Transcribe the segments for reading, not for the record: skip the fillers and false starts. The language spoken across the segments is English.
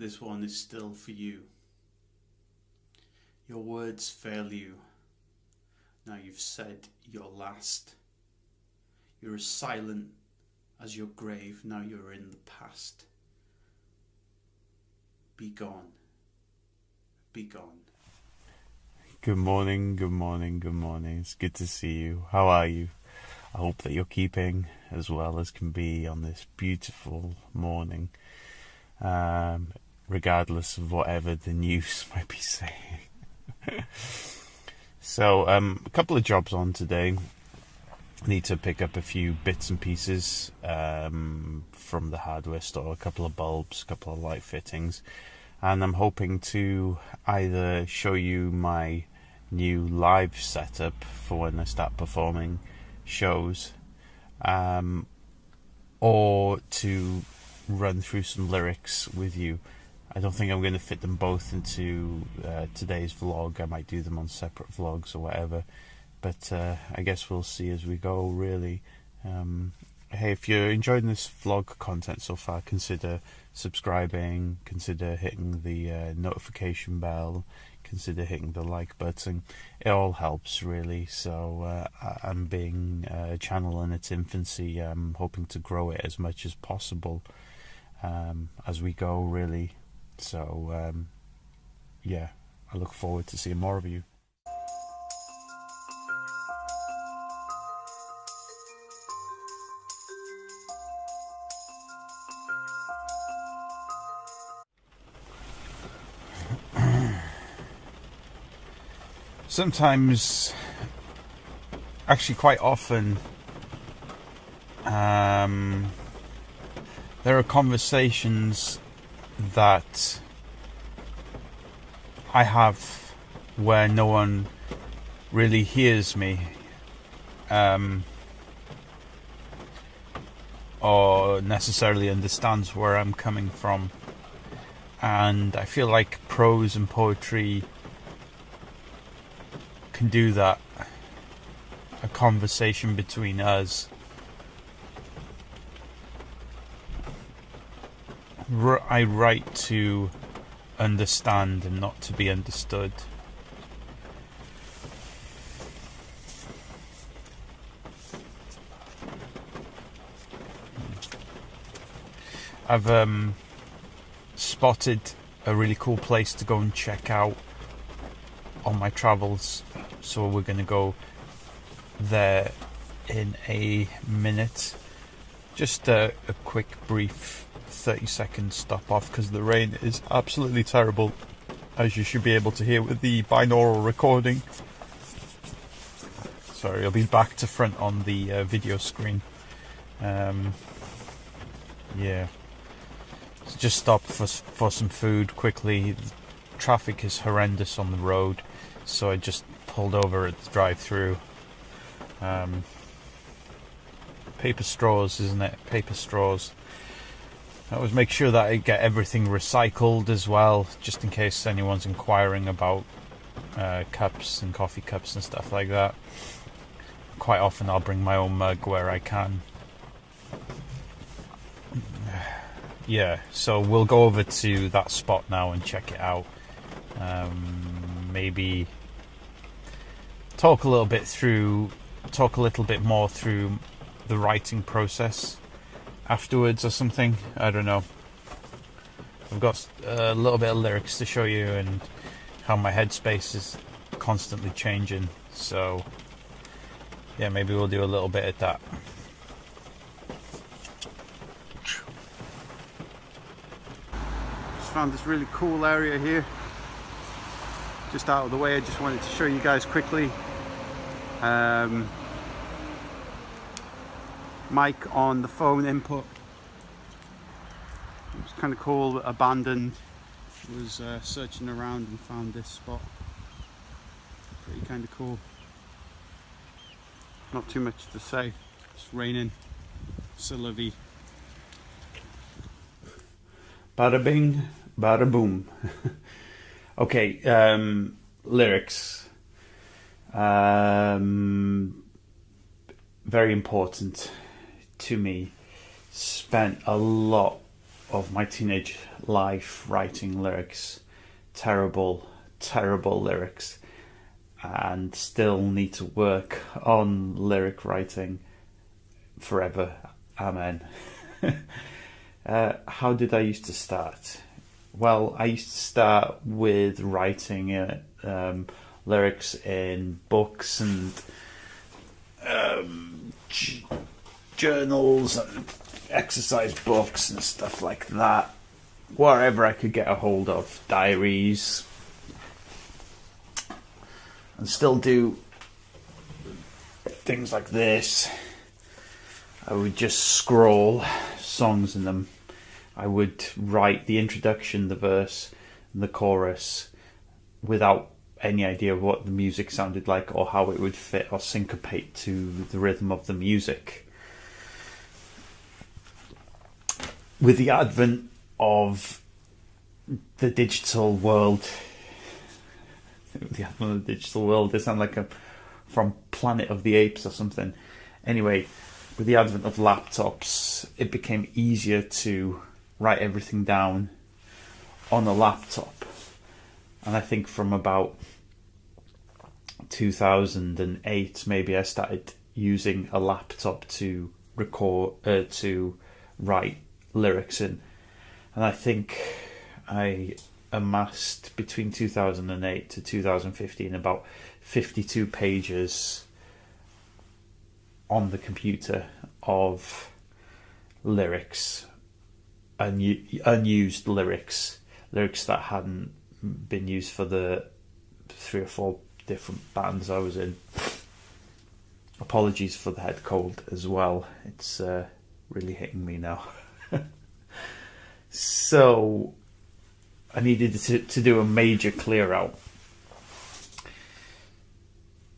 this one is still for you. Your words fail you. Now you've said your last. You're as silent as your grave. Now you're in the past. Be gone. Be gone. Good morning, good morning, good morning. It's good to see you. How are you? I hope that you're keeping as well as can be on this beautiful morning, regardless of whatever the news might be saying. So, a couple of jobs on today. Need to pick up a few bits and pieces from the hardware store, a couple of bulbs, a couple of light fittings, and I'm hoping to either show you my new live setup for when I start performing shows, or to run through some lyrics with you. I don't think I'm going to fit them both into today's vlog. I might do them on separate vlogs or whatever, but I guess we'll see as we go, really. Hey, if you're enjoying this vlog content so far, consider subscribing, consider hitting the notification bell, consider hitting the like button. It all helps, really. So I'm being a channel in its infancy. I'm hoping to grow it as much as possible as we go, really. So yeah, I look forward to seeing more of you. Sometimes, actually quite often, there are conversations that I have where no one really hears me, or necessarily understands where I'm coming from, and I feel like prose and poetry can do that. A conversation between us. I write to understand and not to be understood. I've spotted a really cool place to go and check out on my travels, so we're going to go there in a minute. Just a quick brief 30-second stop off because the rain is absolutely terrible, as you should be able to hear with the binaural recording. Sorry, I'll be back to front on the video screen. Yeah, so just stop for some food quickly. The traffic is horrendous on the road, so I just pulled over at the drive-through. Paper straws, isn't it? Paper straws. I always make sure that I get everything recycled as well, just in case anyone's inquiring about cups and coffee cups and stuff like that. Quite often I'll bring my own mug where I can. Yeah, so we'll go over to that spot now and check it out. Maybe talk a little bit more through the writing process afterwards or something. I don't know. I've got a little bit of lyrics to show you and how my headspace is constantly changing. So yeah, maybe we'll do a little bit of that. Just found this really cool area here, just out of the way. I just wanted to show you guys quickly. Mic on the phone input. It was kind of cool, abandoned. Was searching around and found this spot. Pretty kind of cool. Not too much to say. It's raining. C'est la vie. Bada bing, bada boom. Okay, lyrics. Very important to me. Spent a lot of my teenage life writing lyrics. Terrible, terrible lyrics. And still need to work on lyric writing forever. Amen. How did I used to start? Well, I used to start with writing lyrics in books and journals and exercise books and stuff like that. Wherever I could get a hold of, diaries, and still do things like this. I would just scroll songs in them. I would write the introduction, the verse, and the chorus without any idea of what the music sounded like or how it would fit or syncopate to the rhythm of the music. With the advent of the digital world, they sound like from Planet of the Apes or something. Anyway, with the advent of laptops, it became easier to write everything down on a laptop. And I think from about 2008, maybe, I started using a laptop to to write lyrics in. And I think I amassed between 2008 to 2015 about 52 pages on the computer of lyrics, unused lyrics that hadn't been used for the 3 or 4 different bands I was in. Apologies for the head cold as well. It's really hitting me now. So I needed to do a major clear out.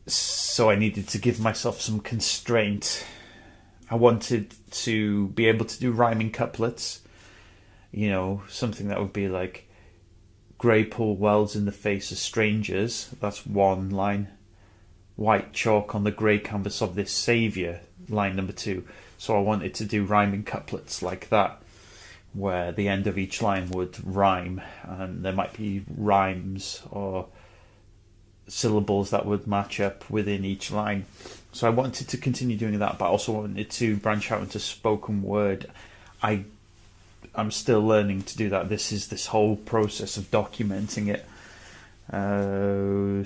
So I needed to give myself some constraint. I wanted to be able to do rhyming couplets. You know, something that would be like, grey pool wells in the face of strangers. That's one line. White chalk on the grey canvas of this saviour. Line number 2. So I wanted to do rhyming couplets like that, where the end of each line would rhyme, and there might be rhymes or syllables that would match up within each line. So I wanted to continue doing that, but I also wanted to branch out into spoken word. I'm still learning to do that. This whole process of documenting it.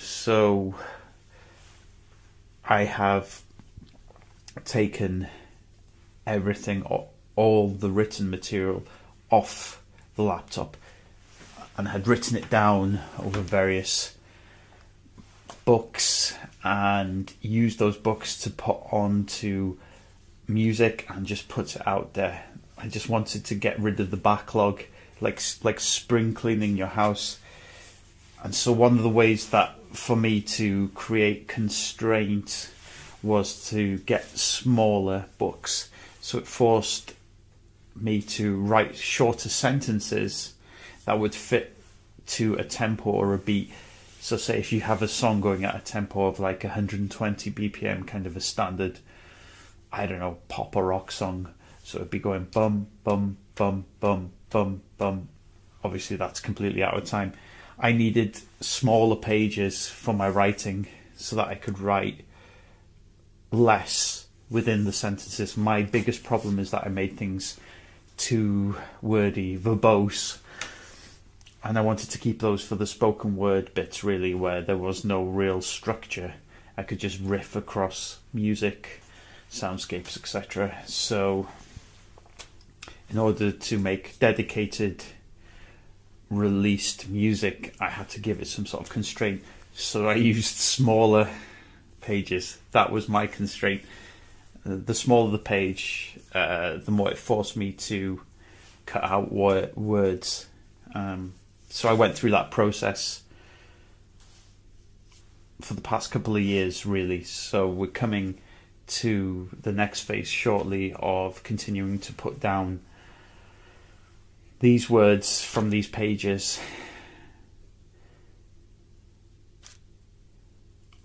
So I have taken everything, all the written material, off the laptop, and had written it down over various books and used those books to put onto music and just put it out there. I just wanted to get rid of the backlog, like spring cleaning your house. And so one of the ways that for me to create constraint was to get smaller books. So it forced me to write shorter sentences that would fit to a tempo or a beat. So say if you have a song going at a tempo of like 120 BPM, kind of a standard, I don't know, pop or rock song. So it'd be going bum, bum, bum, bum, bum, bum. Obviously that's completely out of time. I needed smaller pages for my writing so that I could write less within the sentences. My biggest problem is that I made things too wordy, verbose, and I wanted to keep those for the spoken word bits, really, where there was no real structure. I could just riff across music, soundscapes, etc. So in order to make dedicated released music, I had to give it some sort of constraint. So I used smaller pages. That was my constraint. The smaller the page, the more it forced me to cut out words. So I went through that process for the past couple of years, really. So we're coming to the next phase shortly of continuing to put down these words from these pages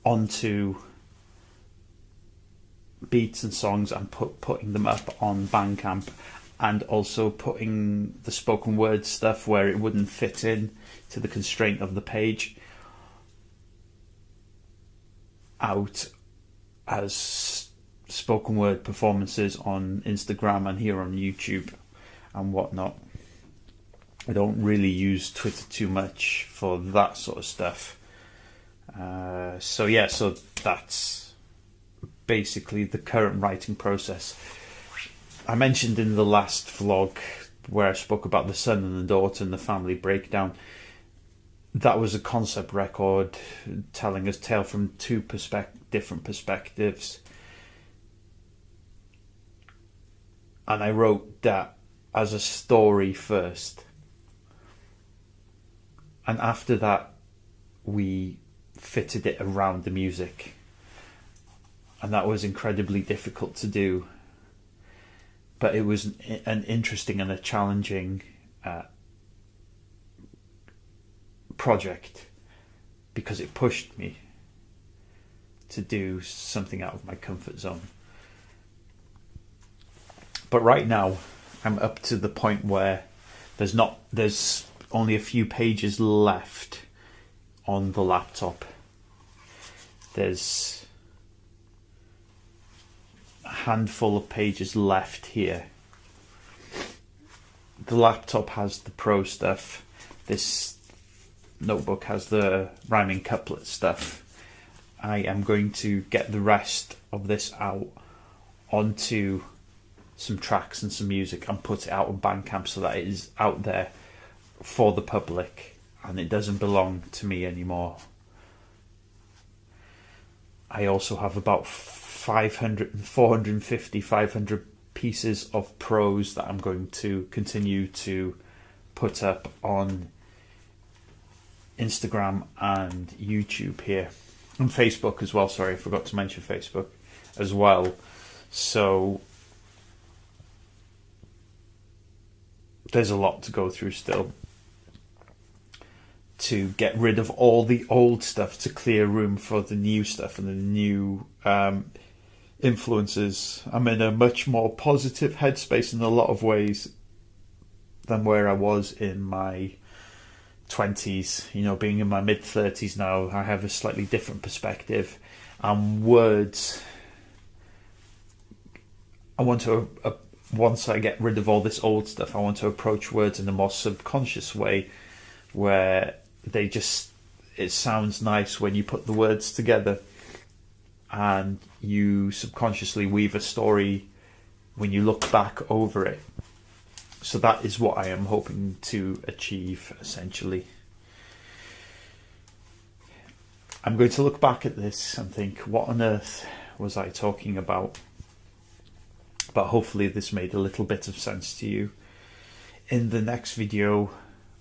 onto beats and songs and putting them up on Bandcamp and also putting the spoken word stuff where it wouldn't fit in to the constraint of the page out as spoken word performances on Instagram and here on YouTube and whatnot. I don't really use Twitter too much for that sort of stuff. So that's basically the current writing process. I mentioned in the last vlog where I spoke about the son and the daughter and the family breakdown, that was a concept record telling a tale from two different perspectives. And I wrote that as a story first. And after that, we fitted it around the music. And that was incredibly difficult to do. But it was an interesting and a challenging project because it pushed me to do something out of my comfort zone. But right now, I'm up to the point where there's only a few pages left on the laptop. There's a handful of pages left here. The laptop has the pro stuff. This notebook has the rhyming couplet stuff. I am going to get the rest of this out onto some tracks and some music and put it out on Bandcamp so that it is out there for the public and it doesn't belong to me anymore. I also have about 500 pieces of prose that I'm going to continue to put up on Instagram and YouTube here, and Facebook as well. Sorry, I forgot to mention Facebook as well. So there's a lot to go through still to get rid of all the old stuff to clear room for the new stuff and the new influences. I'm in a much more positive headspace in a lot of ways than where I was in my 20s. You know, being in my mid-30s now, I have a slightly different perspective. Words, I want to, once I get rid of all this old stuff, I want to approach words in a more subconscious way where they just, it sounds nice when you put the words together and you subconsciously weave a story when you look back over it. So that is what I am hoping to achieve, essentially. I'm going to look back at this and think, what on earth was I talking about? But hopefully this made a little bit of sense to you. In the next video,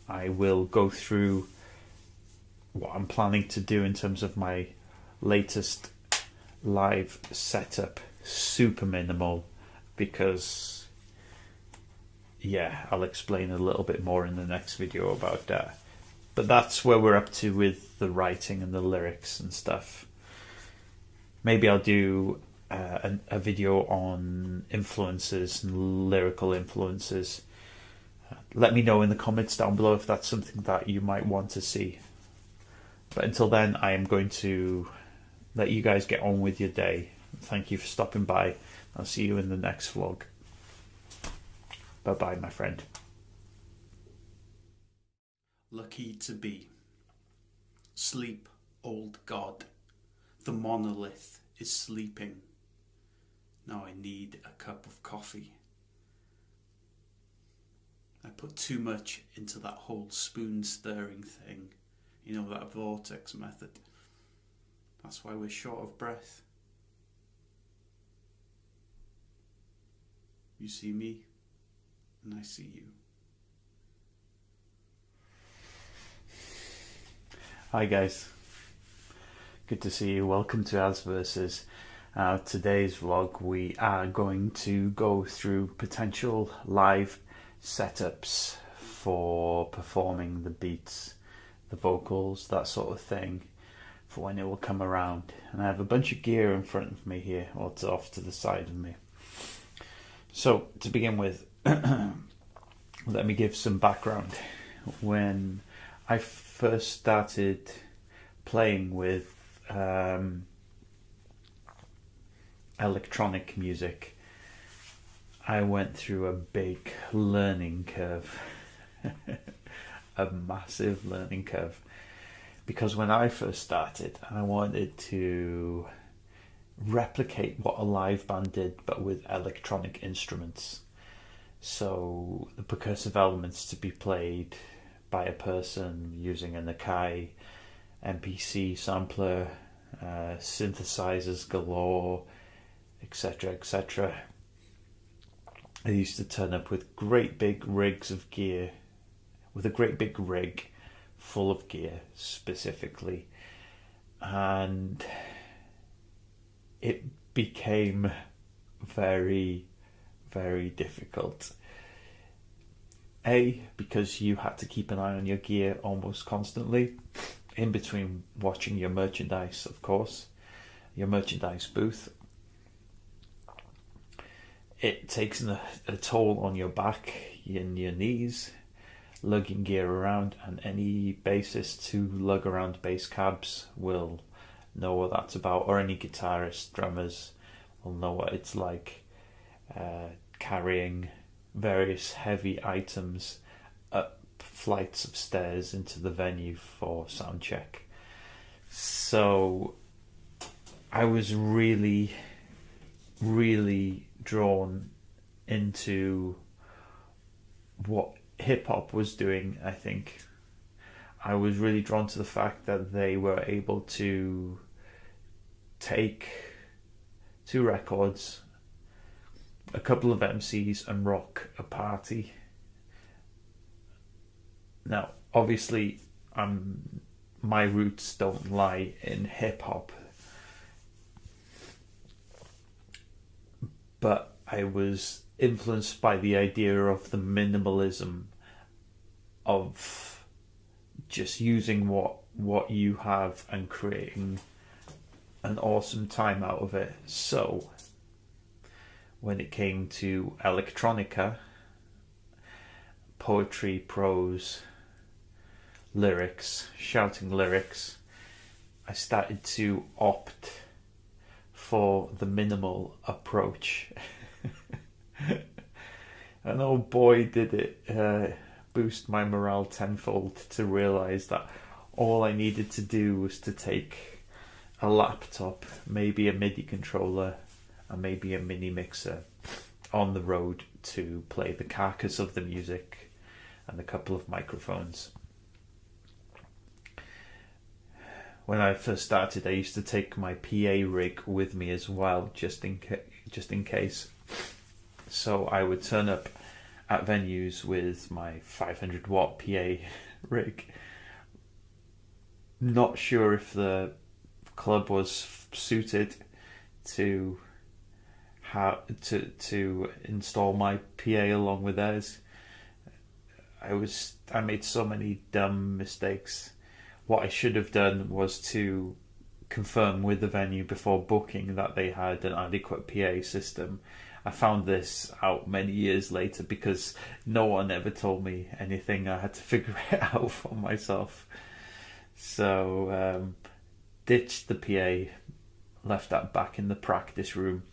I will go through what I'm planning to do in terms of my latest live setup. Super minimal, because I'll explain a little bit more in the next video about that. But that's where we're up to with the writing and the lyrics and stuff. Maybe I'll do a video on influences and lyrical influences. Let me know in the comments down below if that's something that you might want to see. But until then, I am going to let you guys get on with your day. Thank you for stopping by. I'll see you in the next vlog. Bye bye, my friend. Lucky to be. Sleep, old god. The monolith is sleeping. Now I need a cup of coffee. I put too much into that whole spoon stirring thing. You know, that vortex method. That's why we're short of breath. You see me, and I see you. Hi guys, good to see you. Welcome to As Versus. Today's vlog, we are going to go through potential live setups for performing the beats, the vocals, that sort of thing, for when it will come around. And I have a bunch of gear in front of me here, or off to the side of me. So to begin with, let me give some background. When I first started playing with electronic music, I went through a big learning curve, a massive learning curve, because when I first started, I wanted to replicate what a live band did, but with electronic instruments. So the percussive elements to be played by a person using an Akai MPC sampler, synthesizers galore, etc., etc. I used to turn up with great big rigs of gear, with a great big rig full of gear specifically, and it became very, very difficult. A, because you had to keep an eye on your gear almost constantly, in between watching your merchandise, of course, your merchandise booth. It takes a toll on your back and your knees, lugging gear around, and any bassist who lug around bass cabs will know what that's about, or any guitarists, drummers will know what it's like carrying various heavy items up flights of stairs into the venue for sound check. So I was really, really drawn into what hip hop was doing. I think I was really drawn to the fact that they were able to take two records, a couple of MCs, and rock a party. Now, obviously, my roots don't lie in hip hop, but I was influenced by the idea of the minimalism of just using what you have and creating an awesome time out of it. So when it came to electronica, poetry, prose, lyrics, shouting lyrics, I started to opt for the minimal approach. And oh boy, did it boost my morale tenfold to realise that all I needed to do was to take a laptop, maybe a MIDI controller, and maybe a mini mixer on the road to play the carcass of the music and a couple of microphones. When I first started, I used to take my PA rig with me as well, just in case. So I would turn up at venues with my 500 watt PA rig. Not sure if the club was suited to install my PA along with theirs. I made so many dumb mistakes. What I should have done was to confirm with the venue before booking that they had an adequate PA system. I found this out many years later because no one ever told me anything. I had to figure it out for myself. So ditched the PA, left that back in the practice room,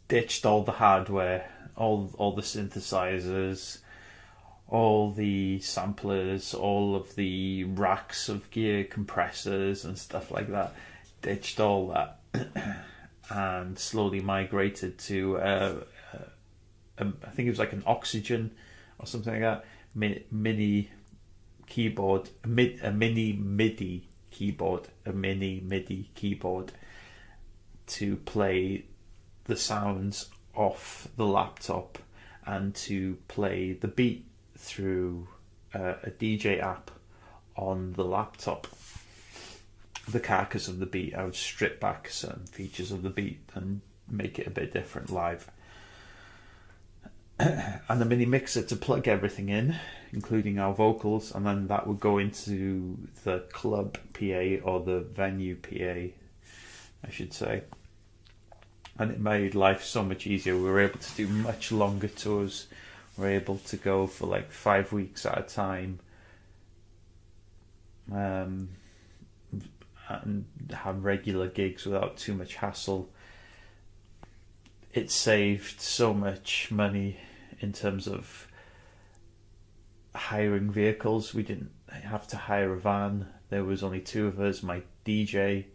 ditched all the hardware, all the synthesizers, all the samplers, all of the racks of gear, compressors and stuff like that. Ditched all that and slowly migrated to I think it was like an Oxygen or something like that, mini keyboard, a mini MIDI keyboard, to play the sounds off the laptop and to play the beat through a DJ app on the laptop. The carcass of the beat, I would strip back certain features of the beat and make it a bit different live. And a mini mixer to plug everything in, including our vocals, and then that would go into the club PA or the venue PA, I should say. and it made life so much easier. We were able to do much longer tours. We were able to go for like 5 weeks at a time, and have regular gigs without too much hassle. It saved so much money in terms of hiring vehicles. We didn't have to hire a van. There was only 2 of us, my DJ,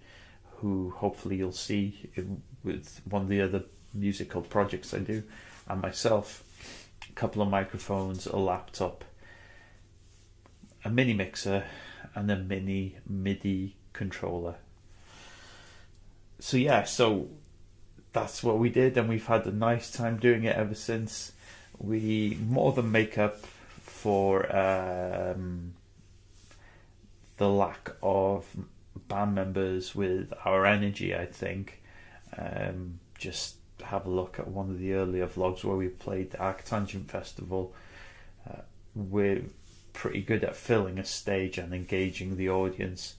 who hopefully you'll see with one of the other musical projects I do, and myself. A couple of microphones, a laptop, a mini mixer, and a mini MIDI controller. So yeah, so that's what we did, and we've had a nice time doing it ever since. We more than make up for the lack of band members with our energy, I think. Just have a look at one of the earlier vlogs where we played the Arctangent Festival. We're pretty good at filling a stage and engaging the audience.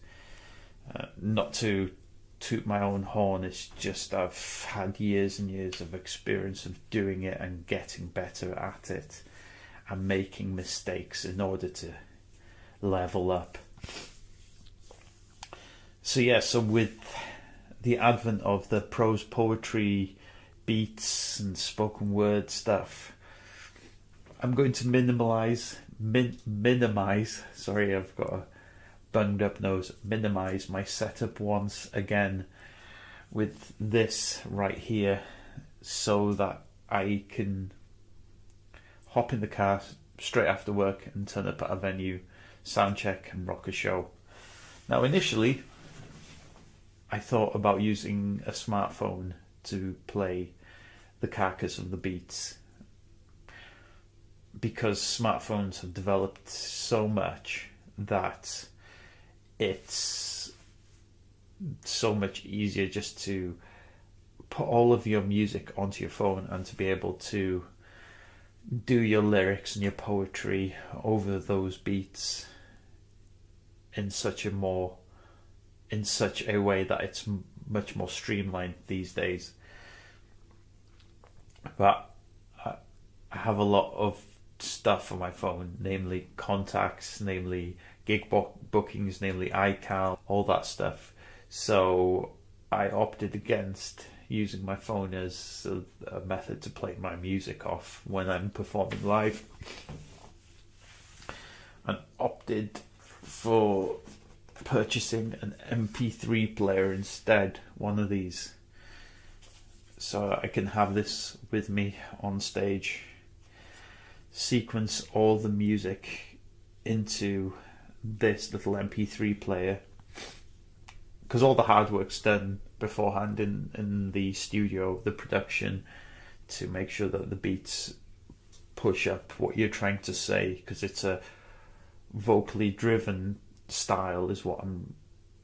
Not to toot my own horn, it's just I've had years and years of experience of doing it and getting better at it and making mistakes in order to level up. So yeah, so with the advent of the prose poetry, beats and spoken word stuff, I'm going to minimize, sorry, I've got a bunged up nose, minimize my setup once again with this right here, so that I can hop in the car straight after work and turn up at a venue, sound check and rock a show. Now initially I thought about using a smartphone to play the carcass of the beats, because smartphones have developed so much that it's so much easier just to put all of your music onto your phone and to be able to do your lyrics and your poetry over those beats in such a way that it's much more streamlined these days. But I have a lot of stuff on my phone, namely contacts, namely gig bookings, namely iCal, all that stuff. So I opted against using my phone as a method to play my music off when I'm performing live, and opted for purchasing an MP3 player instead, one of these, so I can have this with me on stage, sequence all the music into this little MP3 player, because all the hard work's done beforehand in the studio, the production, to make sure that the beats push up what you're trying to say, because it's a vocally driven style is what I'm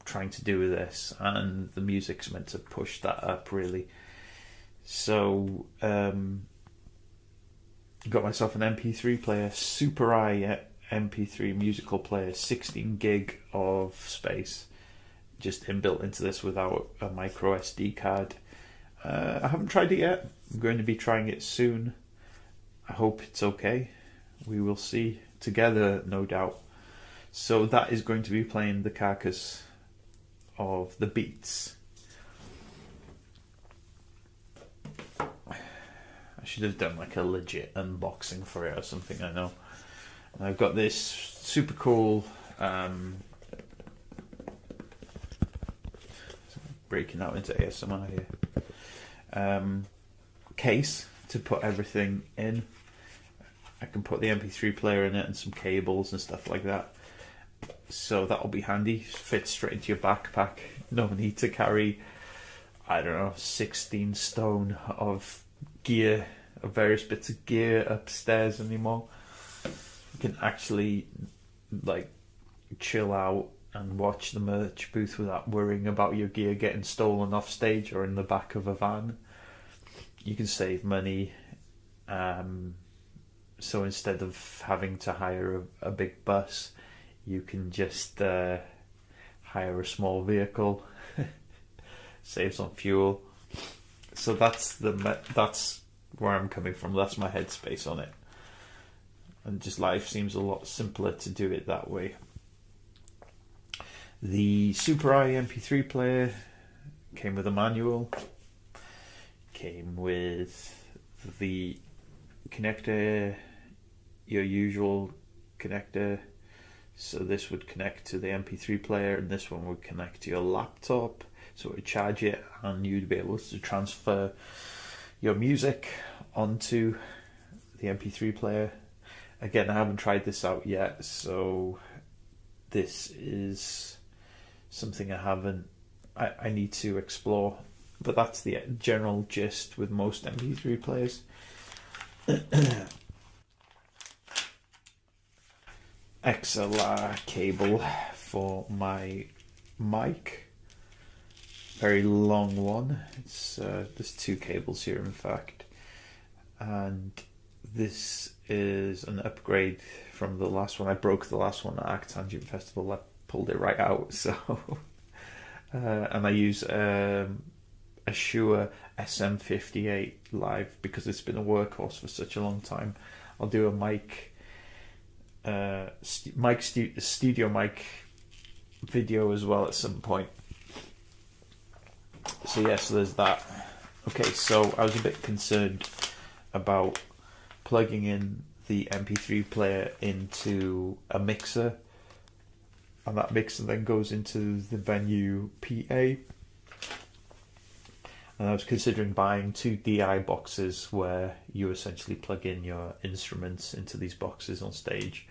trying to do with this, and the music's meant to push that up really. So got myself an MP3 player, Super I MP3 musical player, 16 gig of space, just inbuilt into this without a micro SD card. I haven't tried it yet. I'm going to be trying it soon. I hope it's okay. We will see together, no doubt. So that is going to be playing the carcass of the beats. I should have done like a legit unboxing for it or something, I know. And I've got this super cool breaking out into ASMR here, case to put everything in. I can put the MP3 player in it and some cables and stuff like that. So that'll be handy. Fits straight into your backpack. No need to carry, I don't know, 16 stone of gear, of various bits of gear upstairs anymore. You can actually like chill out and watch the merch booth without worrying about your gear getting stolen off stage or in the back of a van. You can save money. So instead of having to hire a big bus, you can just hire a small vehicle. Saves on fuel. So that's where I'm coming from. That's my headspace on it. And just life seems a lot simpler to do it that way. The Super I MP3 player came with a manual, came with the connector, your usual connector. So this would connect to the MP3 player, and this one would connect to your laptop. So it would charge it, and you'd be able to transfer your music onto the MP3 player. Again, I haven't tried this out yet, so this is something I need to explore. But that's the general gist with most MP3 players. XLR cable for my mic. Very long one. It's there's two cables here, in fact, and this is an upgrade from the last one. I broke the last one at Arctangent Festival. I pulled it right out. So, and I use a Shure SM58 Live because it's been a workhorse for such a long time. I'll do a studio mic video as well at some point. So yeah, so there's that. Okay, so I was a bit concerned about plugging in the MP3 player into a mixer, and that mixer then goes into the venue PA. And I was considering buying 2 DI boxes where you essentially plug in your instruments into these boxes on stage,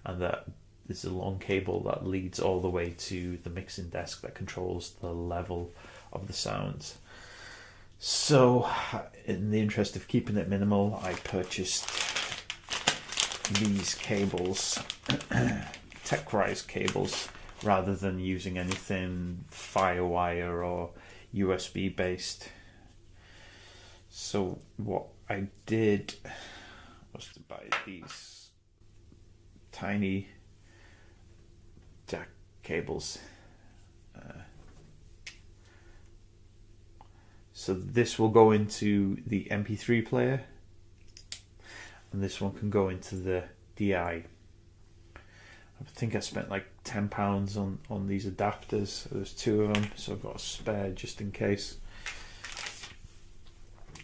and that there's a long cable that leads all the way to the mixing desk that controls the level of the sounds. So, in the interest of keeping it minimal, I purchased these cables, TechRise cables, rather than using anything Firewire or USB based. So what I did was to buy these tiny jack cables. So this will go into the MP3 player, and this one can go into the DI. I think I spent like £10 on these adapters. There's 2 of them, so I've got a spare just in case.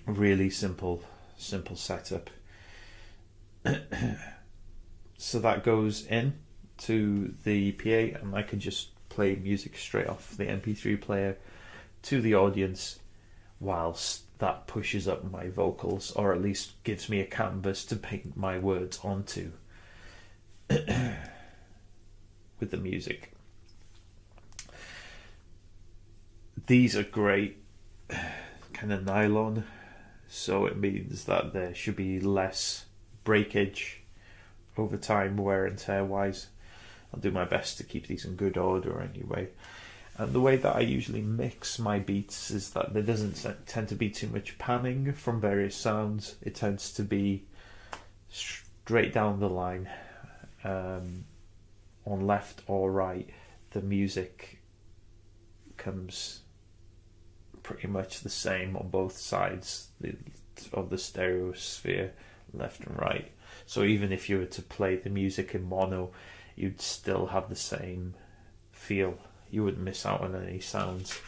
Really simple setup. So that goes in to the PA, and I can just play music straight off the MP3 player to the audience, whilst that pushes up my vocals, or at least gives me a canvas to paint my words onto with the music. These are great, kind of nylon, so it means that there should be less breakage over time, wear and tear wise. I'll do my best to keep these in good order anyway. And the way that I usually mix my beats is that there doesn't tend to be too much panning from various sounds. It tends to be straight down the line, on left or right. The music comes pretty much the same on both sides of the stereosphere, left and right. So even if you were to play the music in mono, you'd still have the same feel. You wouldn't miss out on any sounds,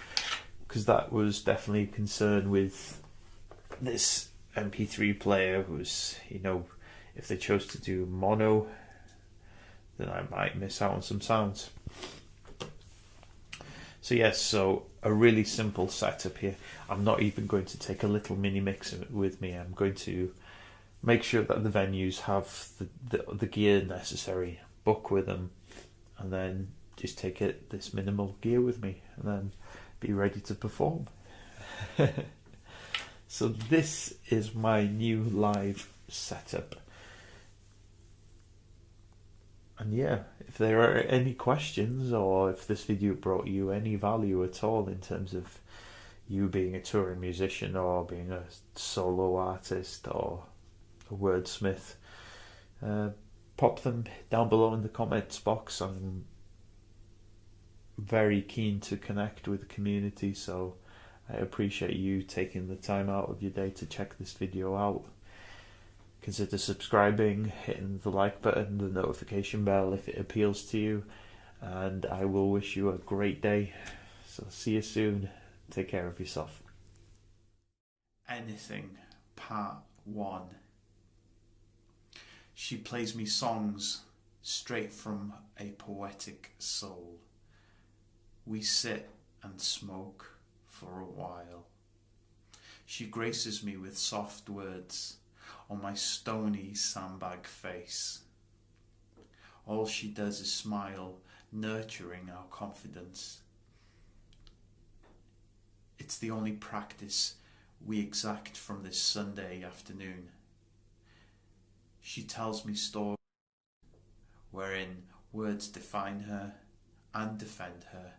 because that was definitely a concern with this MP3 player. Was, if they chose to do mono, then I might miss out on some sounds. So yes, so a really simple setup here. I'm not even going to take a little mini mixer with me. I'm going to make sure that the venues have the gear necessary, book with them, and then just take this minimal gear with me, and then be ready to perform. So this is my new live setup. And yeah, if there are any questions, or if this video brought you any value at all in terms of you being a touring musician, or being a solo artist, or a wordsmith, pop them down below in the comments box. I'm very keen to connect with the community, so I appreciate you taking the time out of your day to check this video out. Consider subscribing, hitting the like button, the notification bell if it appeals to you, and I will wish you a great day. So see you soon. Take care of yourself. Anything, Part 1. She plays me songs straight from a poetic soul. We sit and smoke for a while. She graces me with soft words on my stony sandbag face. All she does is smile, nurturing our confidence. It's the only practice we exact from this Sunday afternoon. She tells me stories wherein words define her and defend her,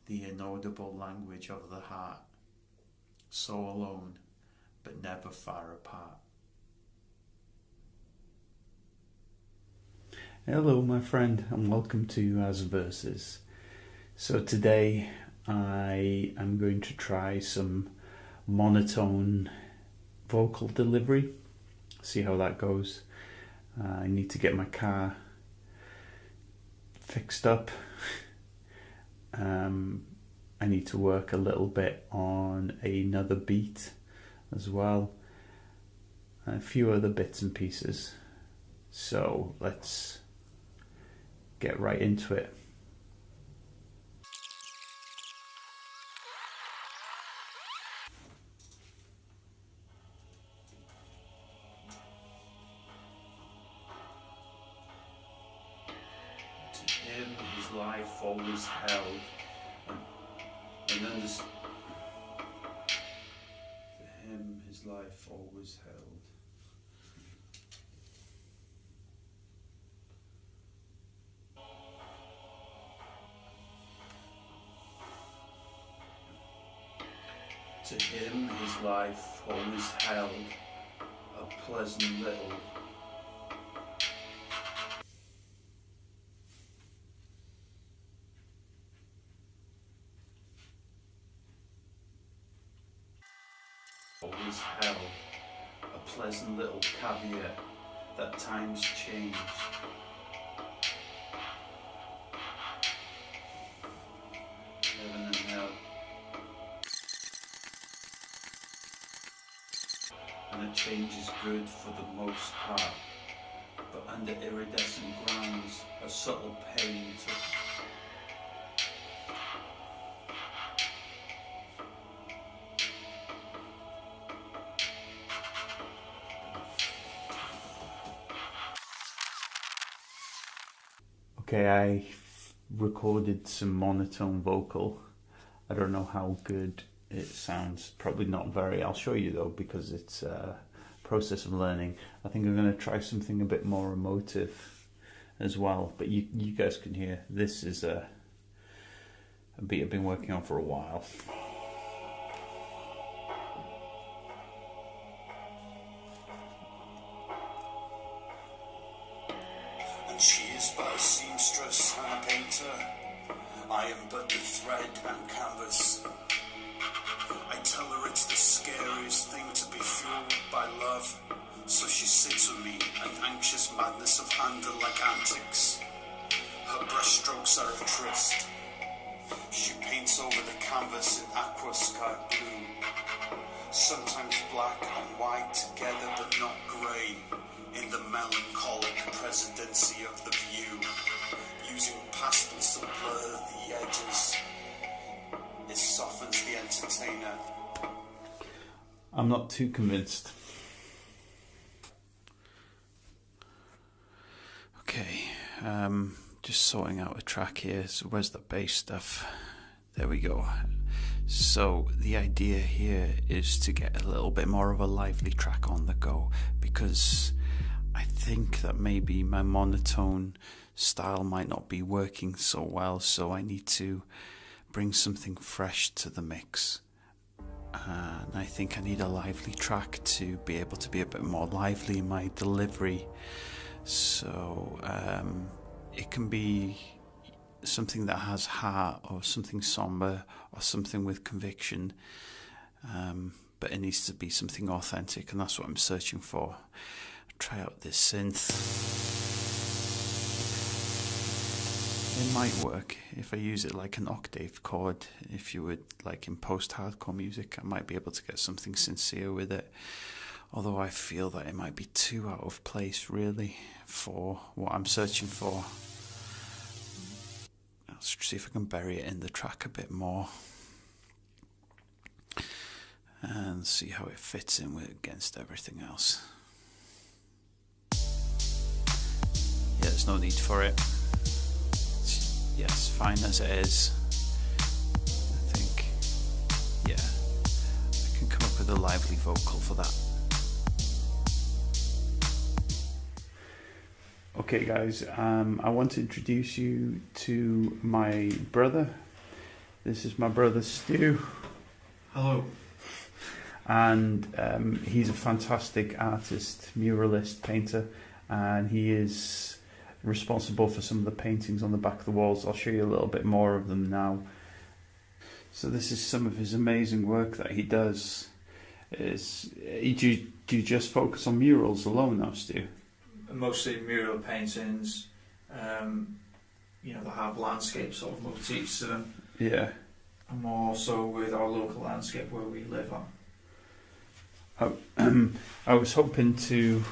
the inaudible language of the heart, so alone but never far apart. Hello my friend, and welcome to As Verses. So today I am going to try some monotone vocal delivery, see how that goes. I need to get my car fixed up. I need to work a little bit on another beat as well, a few other bits and pieces. So let's get right into it. To him his life always held and understood. To him his life always held. To him his life always held a pleasant little always held a pleasant little caveat that times change. Heaven and hell. And a change is good for the most part, but under iridescent grounds, a subtle pain to Okay, I recorded some monotone vocal. I don't know how good it sounds, probably not very. I'll show you though, because it's a process of learning. I think I'm going to try something a bit more emotive as well, but you guys can hear this is a beat I've been working on for a while. And she is but a seamstress and a painter. I am but the thread and canvas. I tell her it's the scariest thing to be fueled by love. So she sits with me, an anxious madness of handle like antics. Her brushstrokes are a tryst. She paints over the canvas in aqua sky blue. Sometimes black and white together but not grey. In the melancholic presidency of the view, using pastels to blur the edges, it softens the entertainer. I'm not too convinced. Okay, just sorting out a track here. So where's the bass stuff? There we go. So the idea here is to get a little bit more of a lively track on the go, because I think that maybe my monotone style might not be working so well, so I need to bring something fresh to the mix. And I think I need a lively track to be able to be a bit more lively in my delivery. So it can be something that has heart, or something somber, or something with conviction. But it needs to be something authentic, and that's what I'm searching for. Try out this synth. It might work if I use it like an octave chord. If you would, like in post-hardcore music, I might be able to get something sincere with it. Although I feel that it might be too out of place, really, for what I'm searching for. Let's see if I can bury it in the track a bit more. And see how it fits in against everything else. Yeah, there's no need for it. It's fine as it is. I think, yeah, I can come up with a lively vocal for that. Okay guys, I want to introduce you to my brother. This is my brother Stu. Hello. And he's a fantastic artist, muralist, painter, and he is responsible for some of the paintings on the back of the walls. I'll show you a little bit more of them now. So this is some of his amazing work that he does. Do you just focus on murals alone now, Stu? Mostly mural paintings, that have landscape sort of motifs to them. Yeah. And more also with our local landscape where we live on. I was hoping to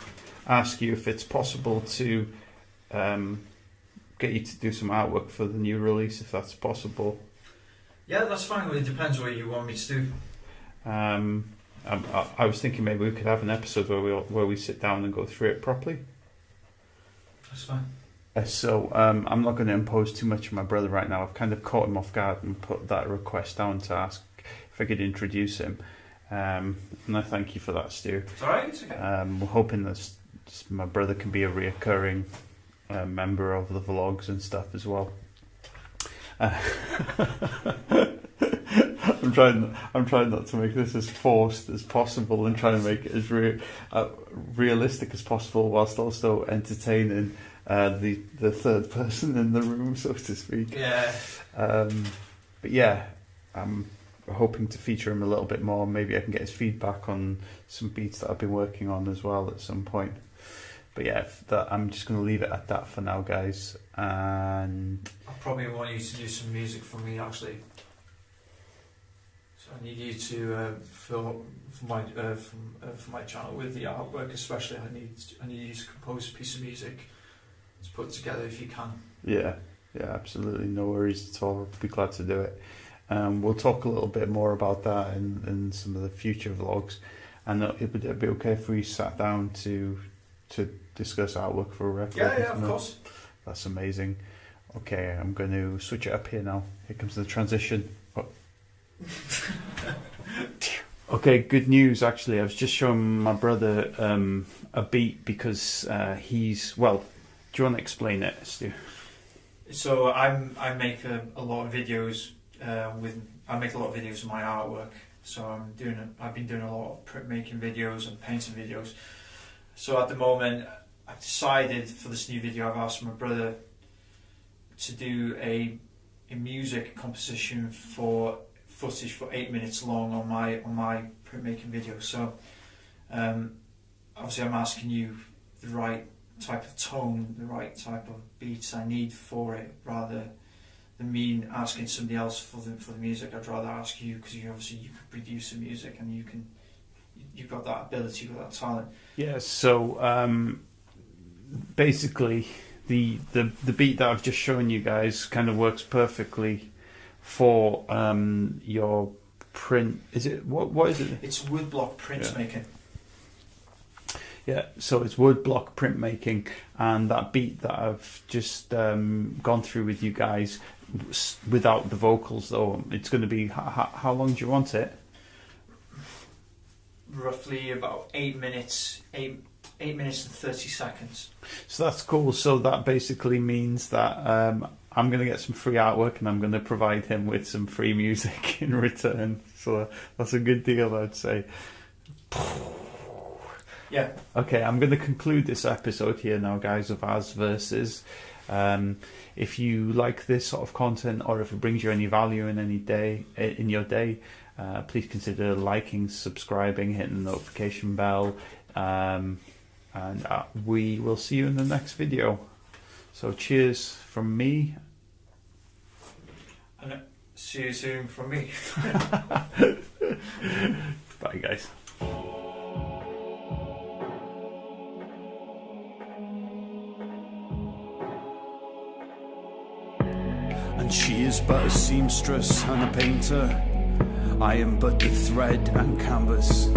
ask you if it's possible to get you to do some artwork for the new release, if that's possible. Yeah, that's fine. It depends what you want me to do. I was thinking maybe we could have an episode where we sit down and go through it properly. That's fine. So I'm not going to impose too much on my brother right now. I've kind of caught him off guard and put that request down to ask if I could introduce him. And I thank you for that, Stu. It's alright, it's okay. We're hoping that my brother can be a reoccurring member of the vlogs and stuff as well. I'm trying not to make this as forced as possible and trying to make it as realistic as possible, whilst also entertaining the third person in the room, so to speak. Yeah. But yeah, I'm hoping to feature him a little bit more. Maybe I can get his feedback on some beats that I've been working on as well at some point. But yeah, I'm just going to leave it at that for now, guys. And I probably want you to do some music for me, actually. So I need you to for my channel with the artwork, especially. I need you to compose a piece of music to put together if you can. Yeah, absolutely, no worries at all. I'll be glad to do it. We'll talk a little bit more about that in some of the future vlogs, and it'd be okay if we sat down to discuss artwork for a record. Yeah, of course. That's amazing. Okay, I'm going to switch it up here now. Here comes the transition. Oh. Okay, good news actually. I was just showing my brother a beat because he's, well, do you want to explain it, Stu? So I make a lot of videos I make a lot of videos of my artwork. So I've been doing a lot of printmaking videos and painting videos. So at the moment, I've decided for this new video, I've asked my brother to do a music composition for footage for 8 minutes long on my printmaking video. So obviously I'm asking you the right type of tone, the right type of beats I need for it, rather than me asking somebody else for the music. I'd rather ask you, because you can produce the music and you've got that ability, you've got that talent. Yeah, so basically the beat that I've just shown you guys kind of works perfectly for your print. Is it what is it? It's woodblock printmaking. Yeah, so it's woodblock printmaking, and that beat that I've just gone through with you guys, without the vocals though, it's going to be, how long do you want it? Roughly about 8 minutes, 8 minutes and 30 seconds. So that's cool. So that basically means that I'm going to get some free artwork and I'm going to provide him with some free music in return. So that's a good deal, I'd say. Yeah. Okay, I'm going to conclude this episode here now, guys, of As Versus. If you like this sort of content, or if it brings you any value in your day, please consider liking, subscribing, hitting the notification bell, and we will see you in the next video. So cheers from me. And see you soon from me. Bye, guys. And she is but a seamstress and a painter. I am but the thread and canvas.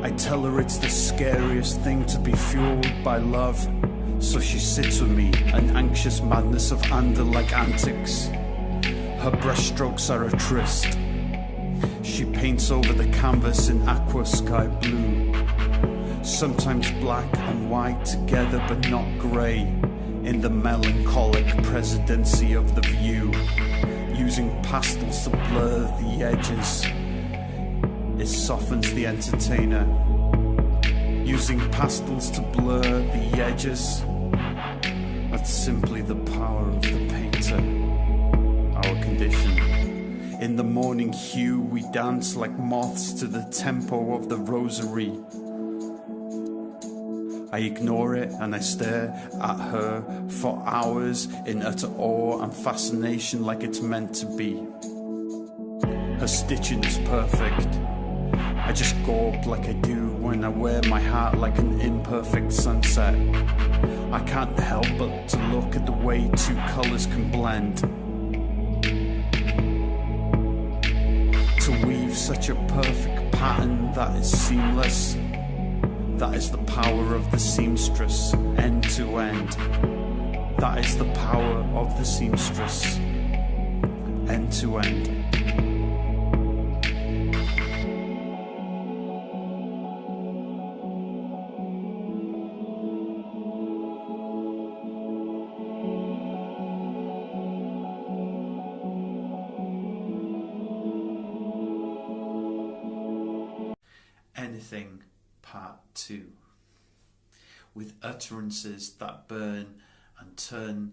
I tell her it's the scariest thing to be fueled by love. So she sits with me, an anxious madness of Ander-like antics. Her brushstrokes are a tryst. She paints over the canvas in aqua sky blue. Sometimes black and white together but not grey. In the melancholic presidency of the view. Using pastels to blur the edges. It softens the entertainer. Using pastels to blur the edges. That's simply the power of the painter. Our condition. In the morning hue we dance like moths to the tempo of the rosary. I ignore it and I stare at her for hours in utter awe and fascination like it's meant to be. Her stitching is perfect. I just gawp like I do when I wear my heart like an imperfect sunset. I can't help but to look at the way two colours can blend. To weave such a perfect pattern that is seamless. That is the power of the seamstress, end to end. That is the power of the seamstress, end to end. Anything Part 2, with utterances that burn and turn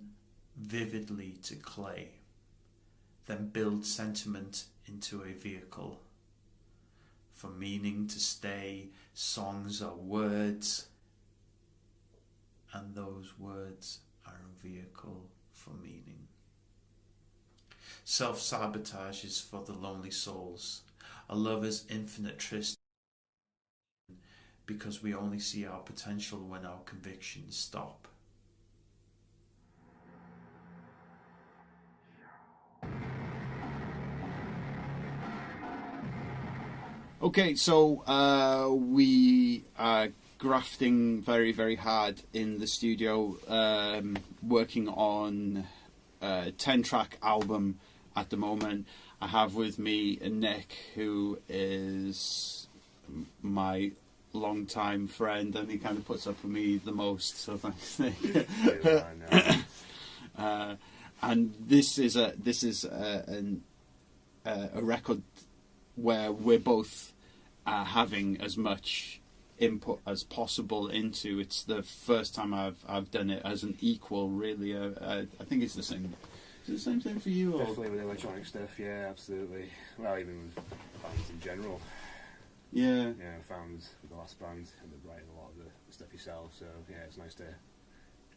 vividly to clay, then build sentiment into a vehicle. For meaning to stay, songs are words, and those words are a vehicle for meaning. Self-sabotage is for the lonely souls, a lover's infinite tryst, because we only see our potential when our convictions stop. Okay, so we are grafting very, very hard in the studio, working on a 10-track album at the moment. I have with me Nick, who is my long-time friend, and he kind of puts up with me the most, so thanks, Nick. And this is a record where we're both having as much input as possible into. It's the first time I've done it as an equal, really. I think it's the same. Is it the same thing for you? Definitely with electronic stuff, yeah, absolutely. Well, even with bands in general. Yeah. Yeah, I found with the last band, and writing a lot of the stuff yourself, so yeah, it's nice to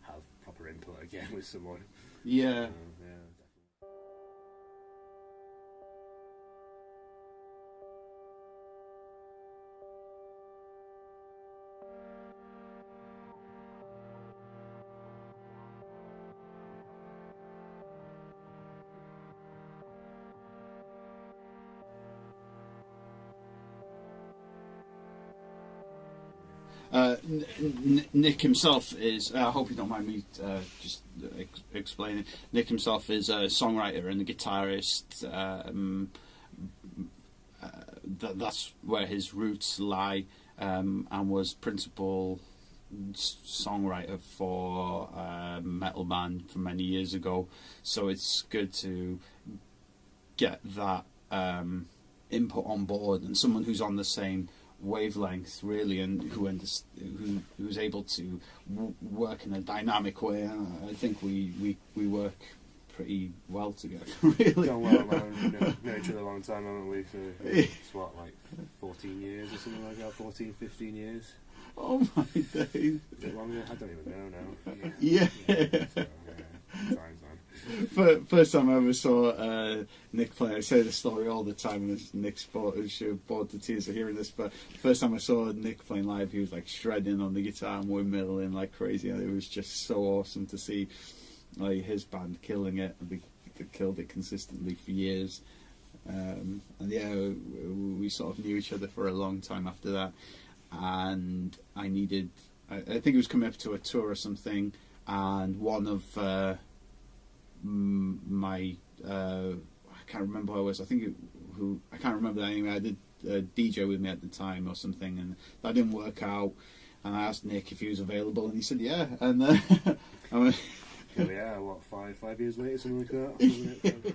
have proper input again with someone. Yeah. Yeah. Nick himself is, I hope you don't mind me just explaining, Nick himself is a songwriter and a guitarist. That's where his roots lie, and was principal songwriter for a metal band for many years ago. So it's good to get that input on board, and someone who's on the same wavelength really, and who was able to work in a dynamic way. And I think we work pretty well together. Really, Done well, man. Known each other a long time, haven't we? So it's what, like 14 years or something like that. 14, 15 years. Oh my days! Is it longer? I don't even know now. Yeah. So, times, man. First time I ever saw Nick play, I say this story all the time, and Nick's bored to tears of hearing this, but first time I saw Nick playing live, he was like shredding on the guitar and windmilling like crazy, and it was just so awesome to see like his band killing it. They killed it consistently for years. And yeah, we sort of knew each other for a long time after that, and I think it was coming up to a tour or something, and one of my I can't remember who I was. I can't remember that anyway. I did a DJ with me at the time or something, and that didn't work out. And I asked Nick if he was available, and he said yeah. And I went, here we are. What, 5 years later, something like that. Wasn't it?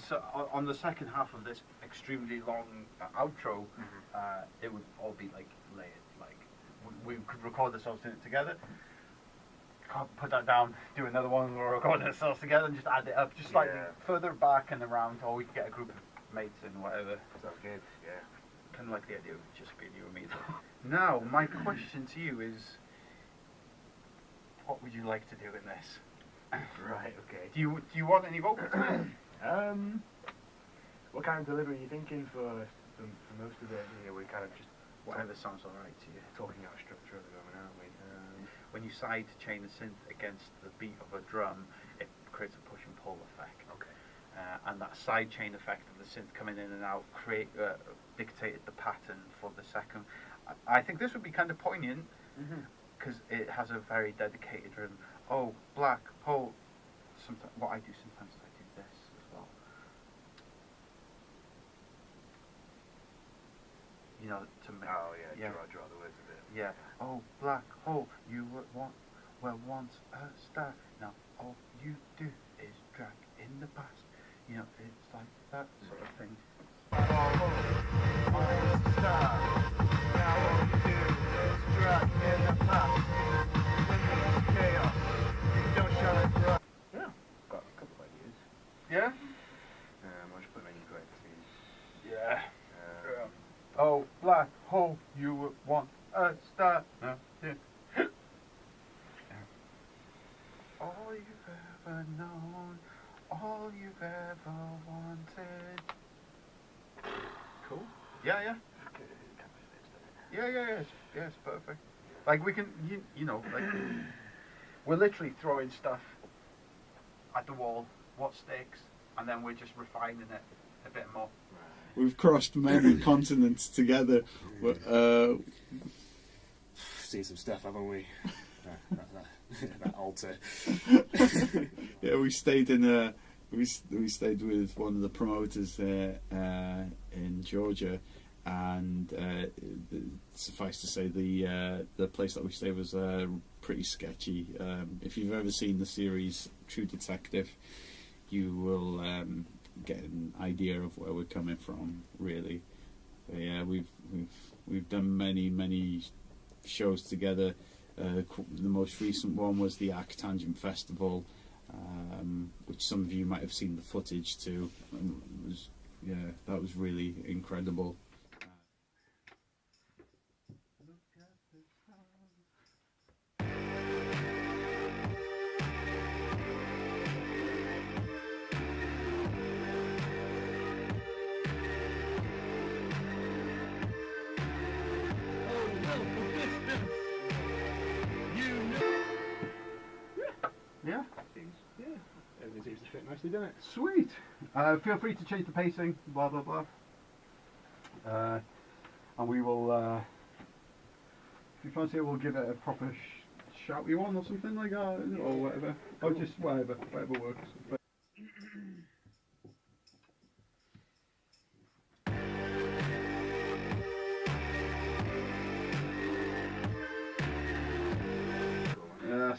So on the second half of this extremely long outro, it would all be like layered. Like we could record ourselves doing it together, put that down, do another one, we're recording ourselves together, and just add it up, just slightly further back and around, or we could get a group of mates and whatever. Sounds good. Yeah. Kind of like the idea of just being you and me. Now, my question to you is, what would you like to do in this? Right. Okay. Do you want any vocals? What kind of delivery are you thinking for most of it? You know, we kind of just Whatever sounds alright to you. talking out of structure at the moment, aren't we? When you side chain the synth against the beat of a drum, it creates a push and pull effect. Okay. And that side chain effect of the synth coming in and out dictated the pattern for the second. I think this would be kind of poignant because it has a very dedicated rhythm. Oh, black hole. Sometimes what I do sometimes is I do this as well. You know, to make. Oh yeah. Draw the words a bit. Yeah. Oh, black hole, you were once a star. Now all you do is drag in the past. You know, it's like that sort of thing. Yeah. Got a couple of ideas. Yeah? I'll just put them in correct scene. Yeah. Oh, black hole, you were once a star. No, yeah. All you've ever known, all you've ever wanted. Cool. Yeah. Yeah, it's perfect. Like we can, you know, like we're literally throwing stuff at the wall, what sticks, and then we're just refining it a bit more. we've crossed many continents together. Seen some stuff, haven't we? that altar. Yeah, we stayed in we stayed with one of the promoters in Georgia, and suffice to say the place that we stayed was pretty sketchy. If you've ever seen the series True Detective, you will get an idea of where we're coming from, really. But yeah, we've done many shows together. The most recent one was the Arc Tangent Festival, which some of you might have seen the footage to. That was really incredible. Yeah. Everything seems to fit nicely, doesn't it? Sweet. Feel free to change the pacing, blah blah blah. And we will, if you fancy it, we'll give it a proper shouty one or something like that, or whatever. Or just whatever works. But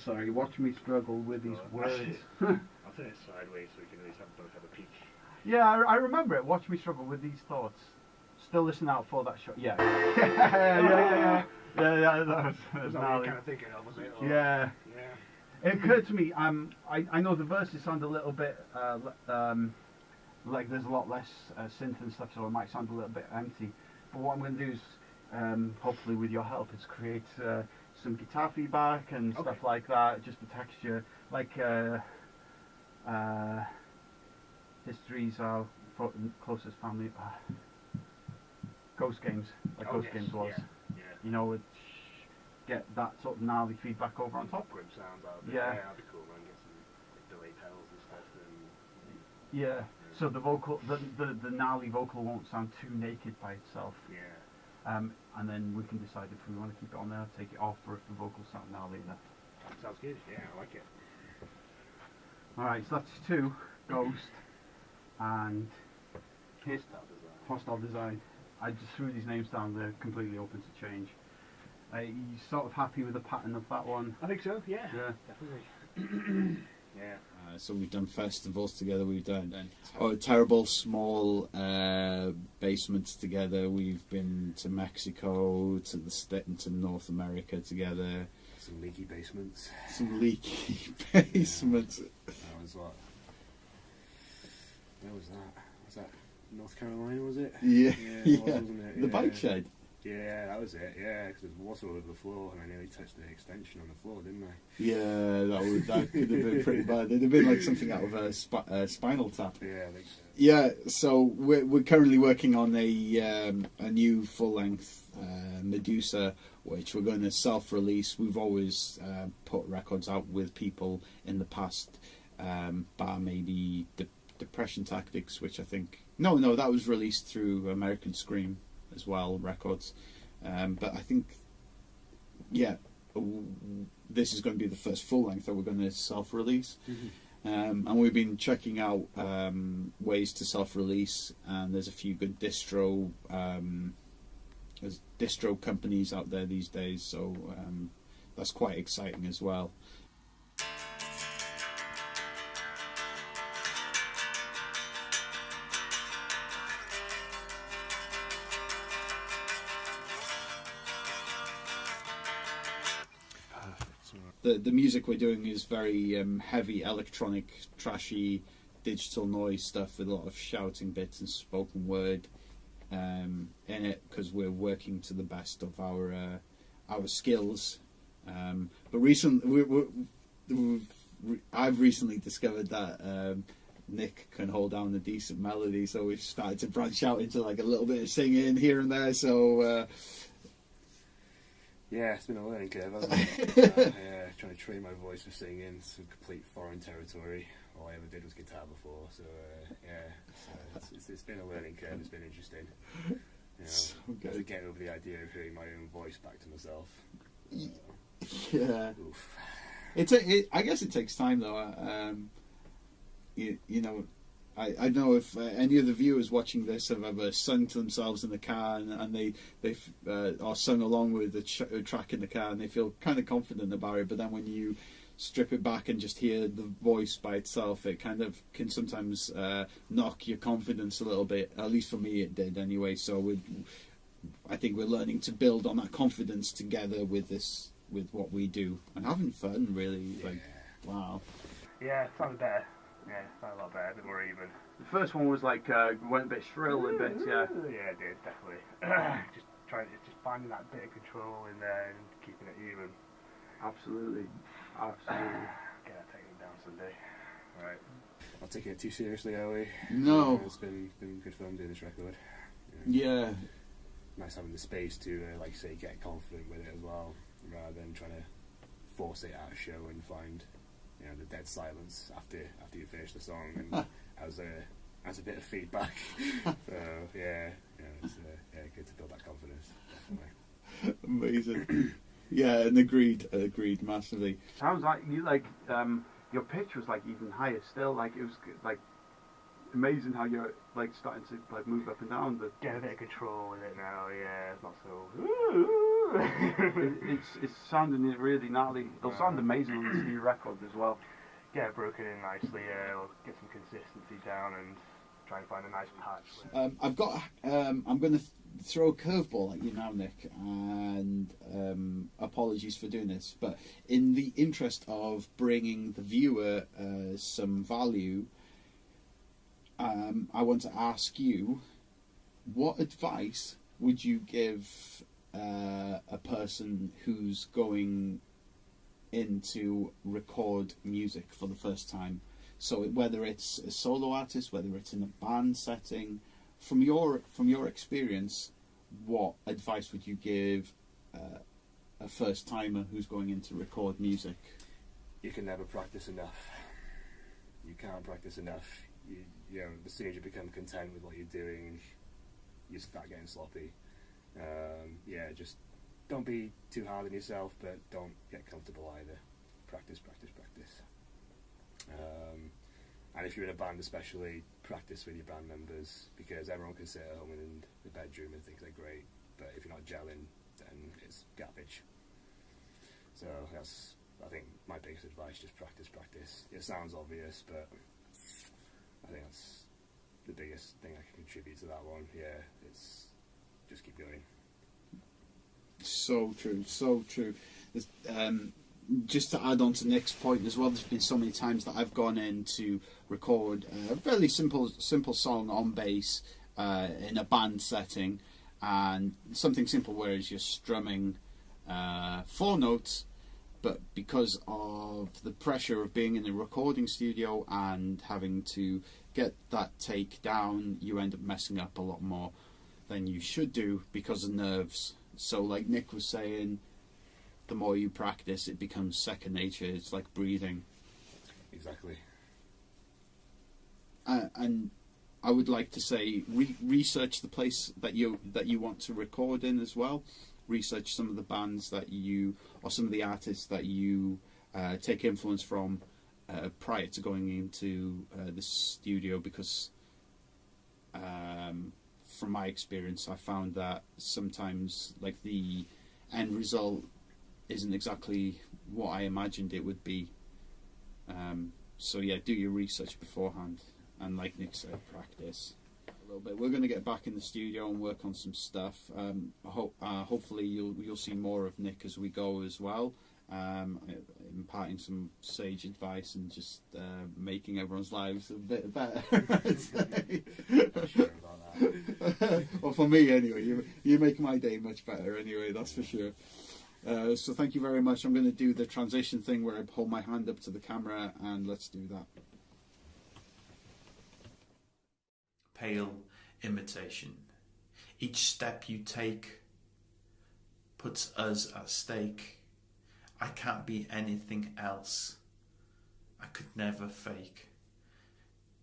sorry. Watch me struggle with these words. I'll turn it sideways so we can at least both have a peek. Yeah, I remember it. Watch me struggle with these thoughts. Still listening out for that shot. Yeah. yeah. That was That's what gnarly. you kind of thinking of, was it? Or, Yeah. Yeah. It occurred to me. I know the verses sound a little bit like there's a lot less synth and stuff, so it might sound a little bit empty. But what I'm going to do is, hopefully with your help, is create some guitar feedback and stuff like that. Just the texture, like history's our closest family. Ghost Games, like Ghost Games was. Yeah. You know, get that sort of gnarly feedback over on top. Grim sounds out of it. Yeah. That'd be cool, man. Get some delay pedals and stuff. And, Yeah. So the vocal, the gnarly vocal won't sound too naked by itself. yeah. And then we can decide if we want to keep it on there, take it off, or if the vocals sound gnarly enough. Sounds good. Yeah, I like it. Alright, so that's 2, Ghost, and Hostile Design. I just threw these names down, they're completely open to change. Are you sort of happy with the pattern of that one? I think so. Yeah. Yeah. Definitely. Yeah. So we've done festivals together, we've done terrible small basements together, we've been to Mexico, to North America together. Some leaky basements. Some leaky basements. That was what? Where was that? Was that North Carolina, was it? Yeah, Yeah, it was, wasn't it? The Yeah. bike shed. Yeah, that was it. Yeah, because there was water all over the floor, and I nearly touched the extension on the floor, didn't I? Yeah, that could have been pretty bad. It'd have been like something out of a Spinal Tap. Yeah, I think so. Yeah, so we're currently working on a new full length Medusa, which we're going to self-release. We've always put records out with people in the past, bar maybe Depression Tactics, which I think no, that was released through American Scream as well records, but I think this is going to be the first full length that we're going to self-release. Mm-hmm. And we've been checking out ways to self-release, and there's a few good distro companies out there these days, so that's quite exciting as well. The music we're doing is very heavy electronic, trashy, digital noise stuff with a lot of shouting bits and spoken word in it, because we're working to the best of our skills. But recently, I've recently discovered that Nick can hold down a decent melody, so we've started to branch out into like a little bit of singing here and there. So. Yeah, it's been a learning curve, hasn't it? Yeah, trying to train my voice for singing, some complete foreign territory. All I ever did was guitar before, so it's been a learning curve. It's been interesting. You know, So I have to good. get over the idea of hearing my own voice back to myself. Yeah. Oof. I guess it takes time though. You know, I don't know if any of the viewers watching this have ever sung to themselves in the car, and they've or sung along with the track in the car, and they feel kind of confident about it. But then when you strip it back and just hear the voice by itself, it kind of can sometimes knock your confidence a little bit. At least for me, it did anyway. So I think we're learning to build on that confidence together with what we do, and having fun. Really, like, wow. Yeah, it sounded better. Yeah, it sounded a lot better, a bit more even. The first one was like went a bit shrill, a bit, yeah. Yeah, it did, definitely. just finding that bit of control in there and keeping it even. Absolutely. Get that technique down someday. Right. Not taking it too seriously, are we? No. It's been good fun doing this record. Yeah. Nice having the space to, like say, get confident with it as well, rather than trying to force it at a show and find, the dead silence after you finish the song, and as a bit of feedback. So it's good to build that confidence. Definitely. Amazing. Yeah, and agreed massively. Sounds like you your pitch was like even higher still. Like it was like amazing how you're like starting to like move up and down. Get a bit of control with it now. Yeah, it's not so It's sounding really gnarly. It'll sound amazing on this new record as well. Get it broken in nicely, we'll get some consistency down and try and find a nice patch. I'm going to throw a curveball at you now, Nick, and apologies for doing this, but in the interest of bringing the viewer some value, I want to ask you, what advice would you give a person who's going in to record music for the first time? So whether it's a solo artist, whether it's in a band setting, from your experience, what advice would you give a first timer who's going in to record music? You can never practice enough. You can't practice enough. You know, as soon as you become content with what you're doing, you start getting sloppy. Just don't be too hard on yourself, but don't get comfortable either. Practice. And if you're in a band especially, practice with your band members, because everyone can sit at home in the bedroom and think they're great, but if you're not gelling, then it's garbage. So that's, I think, my biggest advice, just practice. It sounds obvious, but I think that's the biggest thing I can contribute to that one. Yeah, it's just keep going. So true. Just to add on to Nick's point as well, there's been so many times that I've gone in to record a fairly simple song on bass in a band setting, and something simple whereas you're strumming 4 notes, but because of the pressure of being in a recording studio and having to get that take down, you end up messing up a lot more than you should do because of nerves. So like Nick was saying, the more you practice, it becomes second nature. It's like breathing. Exactly. And I would like to say, research the place that you want to record in as well. Research some of the bands that you, or some of the artists that you take influence from prior to going into the studio, because from my experience, I found that sometimes like the end result isn't exactly what I imagined it would be. So yeah, do your research beforehand, and like Nick said, practice a little bit. We're going to get back in the studio and work on some stuff. Hopefully you'll see more of Nick as we go as well, imparting some sage advice and just making everyone's lives a bit better. Not sure about that. Well, for me anyway, you make my day much better anyway, that's for sure. So thank you very much. I'm going to do the transition thing where I hold my hand up to the camera, and let's do that. Pale imitation. Each step you take puts us at stake. I can't be anything else. I could never fake.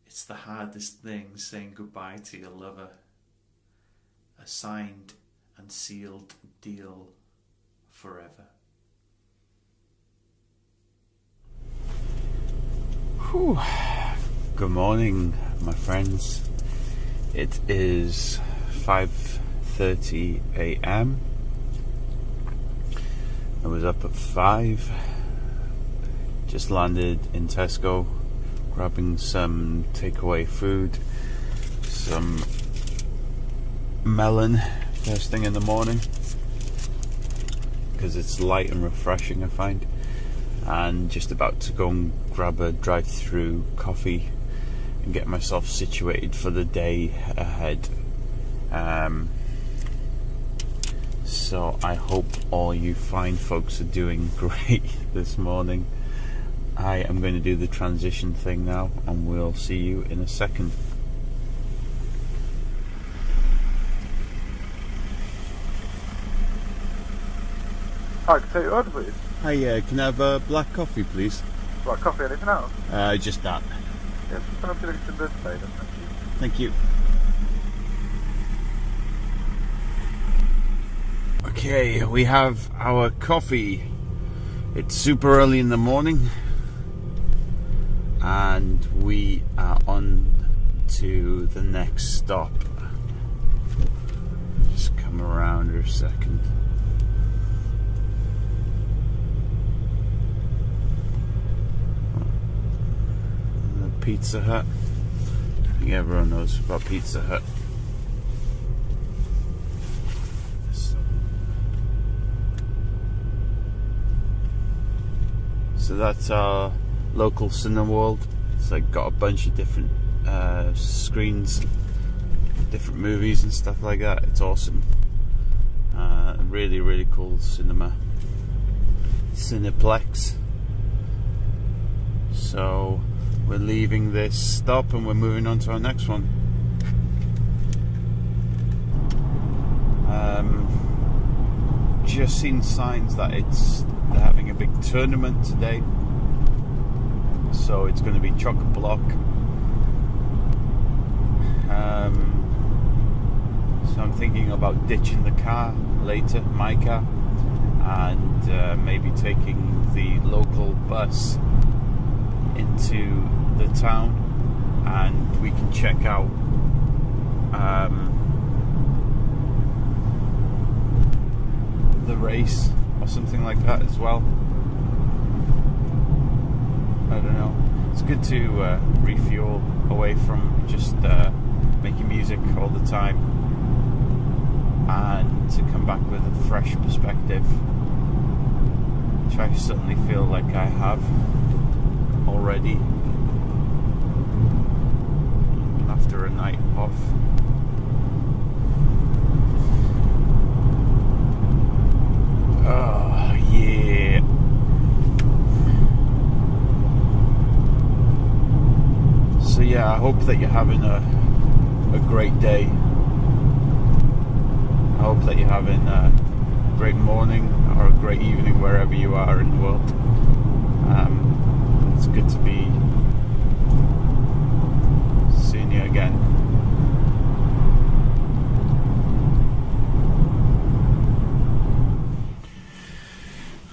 It's the hardest thing, saying goodbye to your lover. A signed and sealed deal forever. Whew. Good morning, my friends. It is 5:30 a.m. I was up at 5. Just landed in Tesco, grabbing some takeaway food, some melon first thing in the morning, because it's light and refreshing, I find, and just about to go and grab a drive-through coffee and get myself situated for the day ahead. So I hope all you fine folks are doing great this morning. I am going to do the transition thing now, and we'll see you in a second. Hi, can I take your order, please? Hi, can I have a black coffee, please? What, coffee, anything else? Just that. Yes, can I be looking to this side? Thank you. Okay, we have our coffee. It's super early in the morning, and we are on to the next stop. Just come around for a second. Pizza Hut. I think everyone knows about Pizza Hut. So that's our local Cineworld. It's like got a bunch of different screens, different movies and stuff like that. It's awesome. Really, really cool Cineplex. So we're leaving this stop and we're moving on to our next one. Just seen signs that they're having a big tournament today, so it's going to be chock-a-block. So I'm thinking about ditching the car later, my car, and maybe taking the local bus into the town, and we can check out the race or something like that as well. I don't know. It's good to refuel away from just making music all the time, and to come back with a fresh perspective, which I certainly feel like I have already after a night off. Oh yeah. So yeah, I hope that you're having a great day. I hope that you're having a great morning or a great evening wherever you are in the world. It's good to be seeing you again.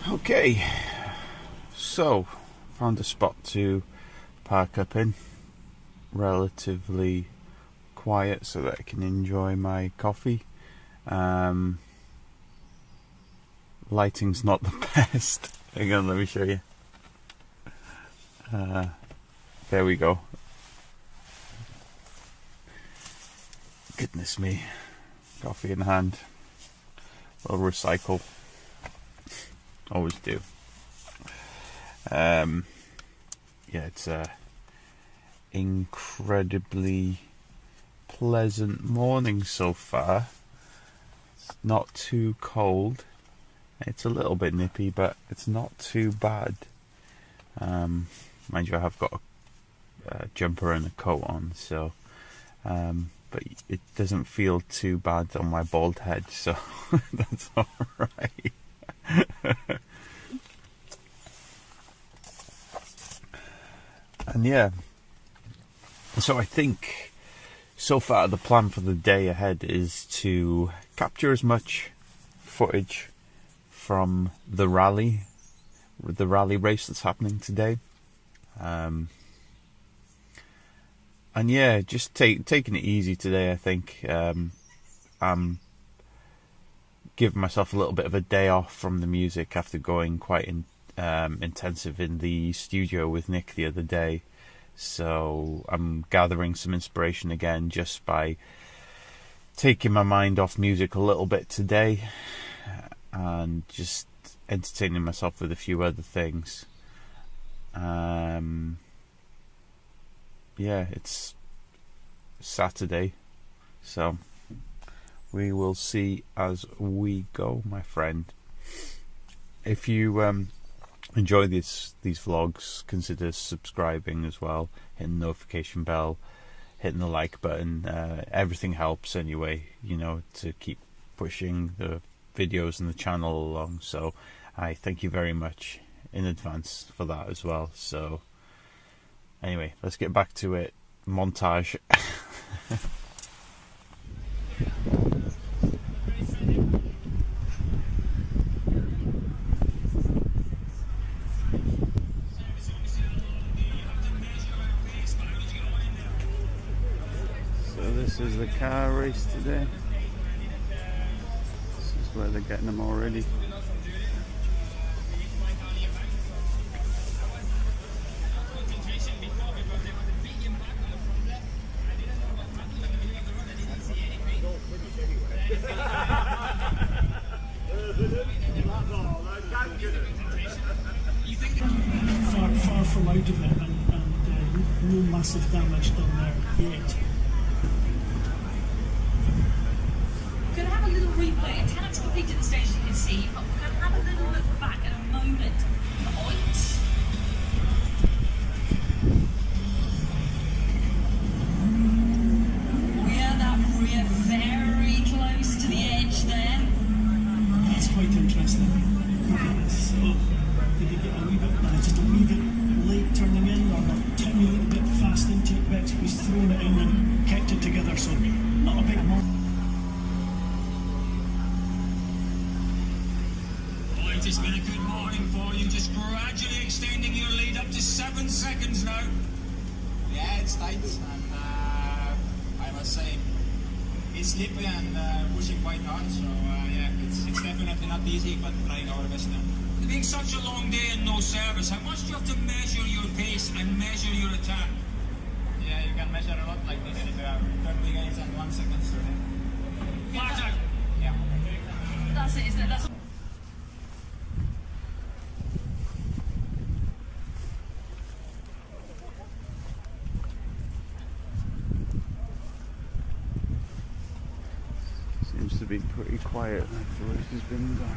Okay, so found a spot to park up in, relatively quiet so that I can enjoy my coffee. Lighting's not the best. Hang on, let me show you. There we go. Goodness me, coffee in hand. We'll recycle. Always do. Yeah, it's a incredibly pleasant morning so far. It's not too cold. It's a little bit nippy, but it's not too bad. Mind you, I have got a jumper and a coat on, so but it doesn't feel too bad on my bald head, so that's alright. And yeah, so I think so far the plan for the day ahead is to capture as much footage from the rally race that's happening today, and yeah, just taking it easy today. I think I'm giving myself a little bit of a day off from the music after going quite intensive in the studio with Nick the other day. So I'm gathering some inspiration again just by taking my mind off music a little bit today and just entertaining myself with a few other things. Yeah, it's Saturday, so we will see as we go, my friend. If you enjoy these vlogs, consider subscribing as well, hitting the notification bell, hitting the like button. Everything helps anyway, you know, to keep pushing the videos and the channel along. So I thank you very much in advance for that as well. So anyway, let's get back to it. Montage. So this is the car race today. This is where they're getting them already. from out of it, and no massive damage done there yet. We're going to have a little replay. A tenant's completed the stage, as you can see, but we're going to have a little look back at a moment. Point. We're very close to the edge there. That's quite interesting. So, did he get a wee bit, just a wee bit late turning in, or a tiny little bit fast into it? Bex was throwing it in and kept it together, so not a big amount. Right, it's been a good morning for you, just gradually extending your lead up to 7 seconds now. Yeah, it's tight, and I must say, it's slippery and pushing quite hard, so yeah, it's definitely not easy, but trying our best now. It being such a long day and no service, how much do you have to measure your pace and measure your attack? Yeah, you can measure a lot like this if you have 30 games and 1 second. So, Flat out. yeah. That's it, isn't it? That's Seems to be pretty quiet after which has been done.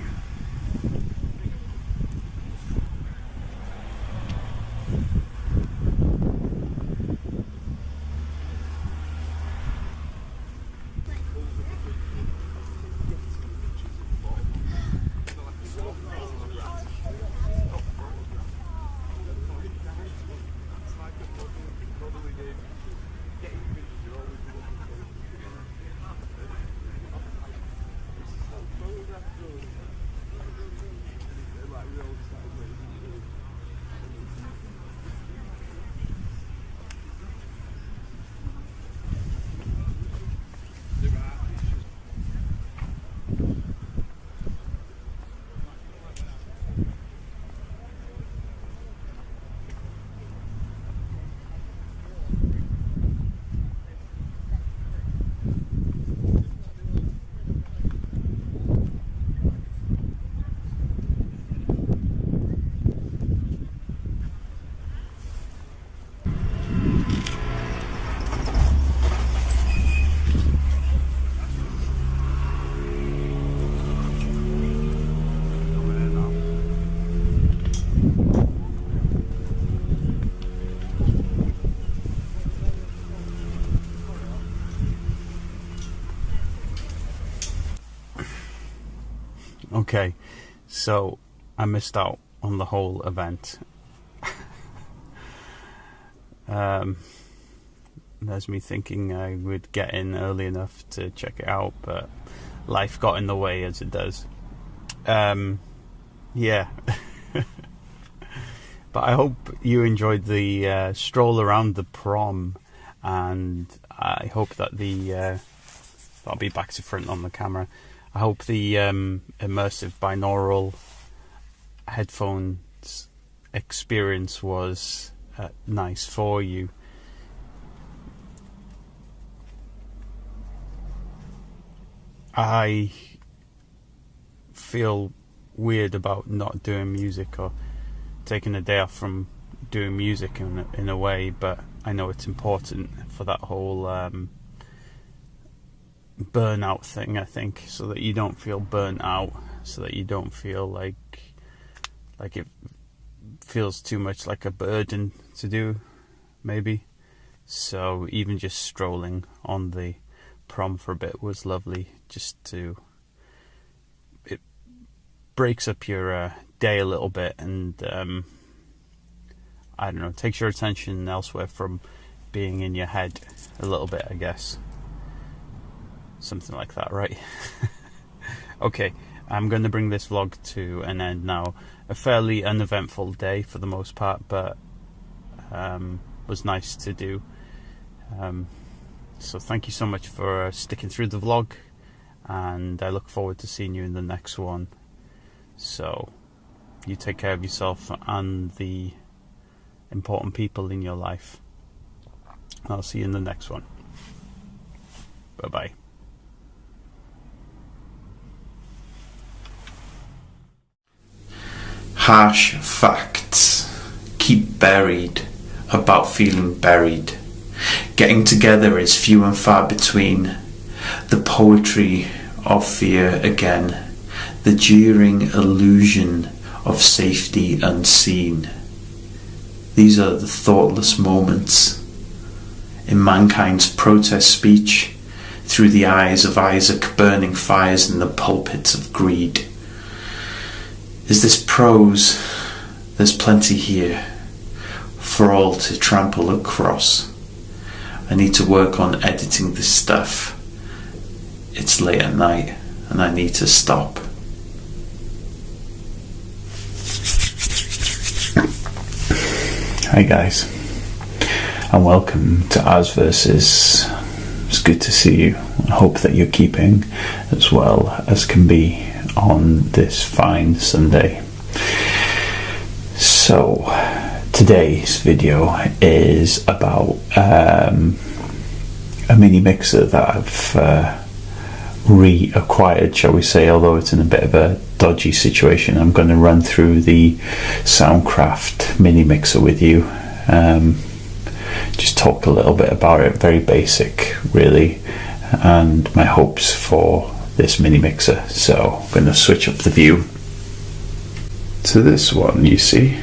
Okay, so I missed out on the whole event. There's me thinking I would get in early enough to check it out, but life got in the way as it does. Yeah. But I hope you enjoyed the stroll around the prom, and I hope that I'll be back to front on the camera. I hope the immersive binaural headphones experience was nice for you. I feel weird about not doing music or taking a day off from doing music in a way, but I know it's important for that whole burnout thing, I think, so that you don't feel burnt out, so that you don't feel like it feels too much like a burden to do, maybe. So even just strolling on the prom for a bit was lovely, just to, it breaks up your day a little bit, and I don't know, takes your attention elsewhere from being in your head a little bit, I guess. Something like that, right? Okay, I'm going to bring this vlog to an end now. A fairly uneventful day for the most part, but was nice to do. So thank you so much for sticking through the vlog, and I look forward to seeing you in the next one. So you take care of yourself and the important people in your life. I'll see you in the next one. Bye bye. Harsh facts. keep buried about feeling buried. Getting together is few and far between. The poetry of fear again, the jeering illusion of safety unseen. These are the thoughtless moments in mankind's protest speech, through the eyes of Isaac burning fires in the pulpits of greed. Is this prose? There's plenty here for all to trample across. I need to work on editing this stuff. It's late at night and I need to stop. Hi guys, and welcome to As Versus. It's good to see you. I hope that you're keeping as well as can be on this fine Sunday. So today's video is about a mini mixer that I've reacquired, shall we say, although it's in a bit of a dodgy situation. I'm going to run through the Soundcraft mini mixer with you, just talk a little bit about it, very basic really, and my hopes for this mini mixer. So I'm going to switch up the view to this one, you see,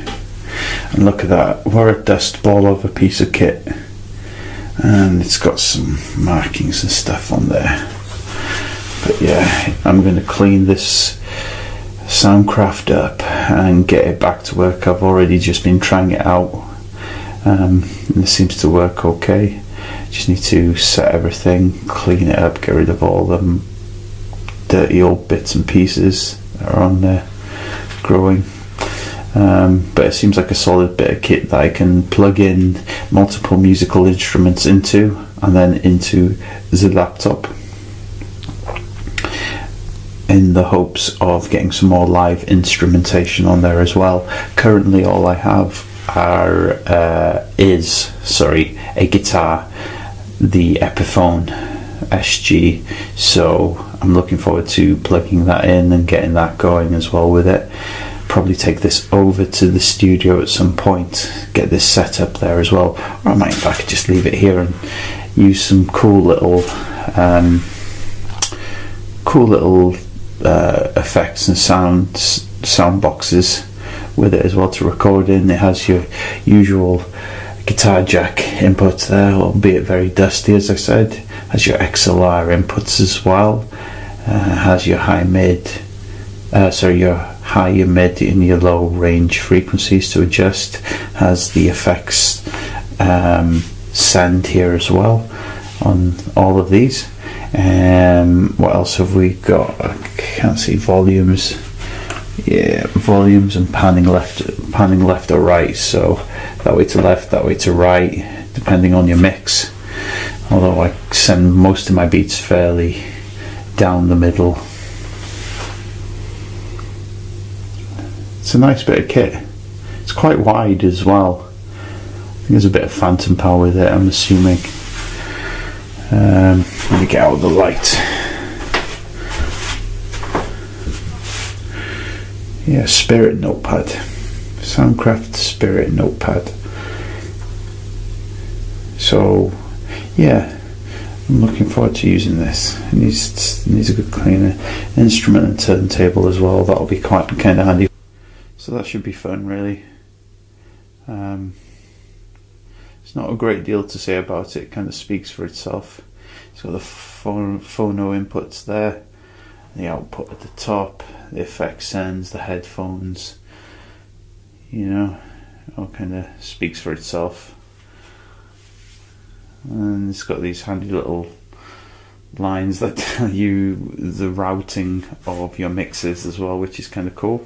and look at that, what a dust ball of a piece of kit, and it's got some markings and stuff on there. But yeah, I'm going to clean this Soundcraft up and get it back to work. I've already just been trying it out, and it seems to work okay. Just need to set everything, clean it up, get rid of all the dirty old bits and pieces that are on there growing. But it seems like a solid bit of kit that I can plug in multiple musical instruments into, and then into the laptop, in the hopes of getting some more live instrumentation on there as well. Currently all I have is a guitar, the Ep11 SG, so I'm looking forward to plugging that in and getting that going as well with it. Probably take this over to the studio at some point, get this set up there as well, or I might in fact just leave it here and use some cool little effects and sound boxes with it as well to record in. It has your usual guitar jack inputs there, albeit very dusty, as I said. Has your XLR inputs as well. Has your high, your mid and your low range frequencies to adjust. Has the effects send here as well on all of these. What else have we got? I can't see volumes. Yeah, volumes and panning left or right, so that way to left, that way to right, depending on your mix. Although I send most of my beats fairly down the middle. It's a nice bit of kit. It's quite wide as well. I think there's a bit of phantom power with it, I'm assuming. Let me get out the light. Yeah, Spirit Notepad. Soundcraft Spirit Notepad. So, yeah, I'm looking forward to using this. It needs a good cleaner. Instrument and turntable as well. That'll be quite kind of handy. So that should be fun, really. It's not a great deal to say about it. It kind of speaks for itself. It's got the phono inputs there, the output at the top, the effects sends, the headphones. You know, it all kind of speaks for itself. And it's got these handy little lines that tell you the routing of your mixes as well, which is kind of cool.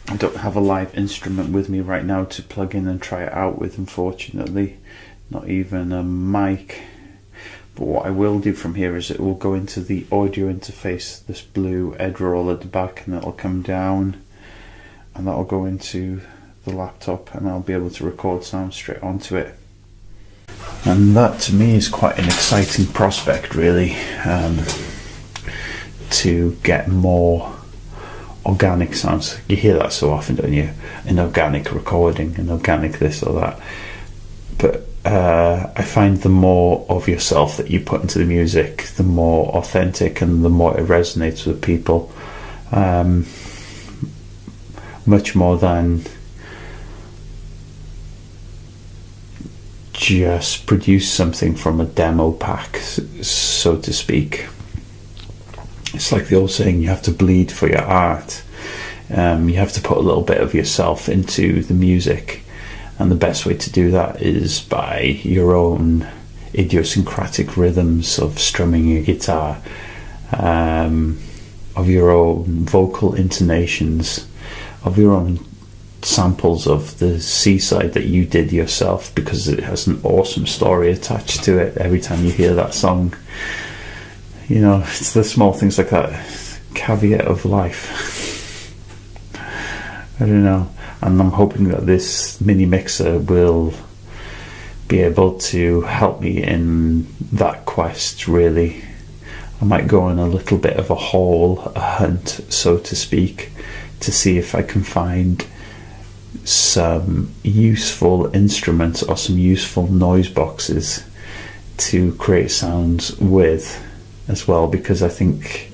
I don't have a live instrument with me right now to plug in and try it out with, unfortunately. Not even a mic. But what I will do from here is it will go into the audio interface, this blue Ed roll at the back, and it'll come down and that'll go into the laptop, and I'll be able to record sound straight onto it. And that to me is quite an exciting prospect, really, to get more organic sounds. You hear that so often, don't you? An organic recording, an organic this or that. But I find the more of yourself that you put into the music, the more authentic and the more it resonates with people. Much more than just produce something from a demo pack, so to speak. It's like the old saying, you have to bleed for your art. You have to put a little bit of yourself into the music, and the best way to do that is by your own idiosyncratic rhythms of strumming your guitar, of your own vocal intonations, of your own samples of the seaside that you did yourself, because it has an awesome story attached to it every time you hear that song. You know, it's the small things like that, caveat of life. I don't know. And I'm hoping that this mini mixer will be able to help me in that quest, really. I might go on a little bit of a haul, a hunt, so to speak, to see if I can find some useful instruments or some useful noise boxes to create sounds with as well, because I think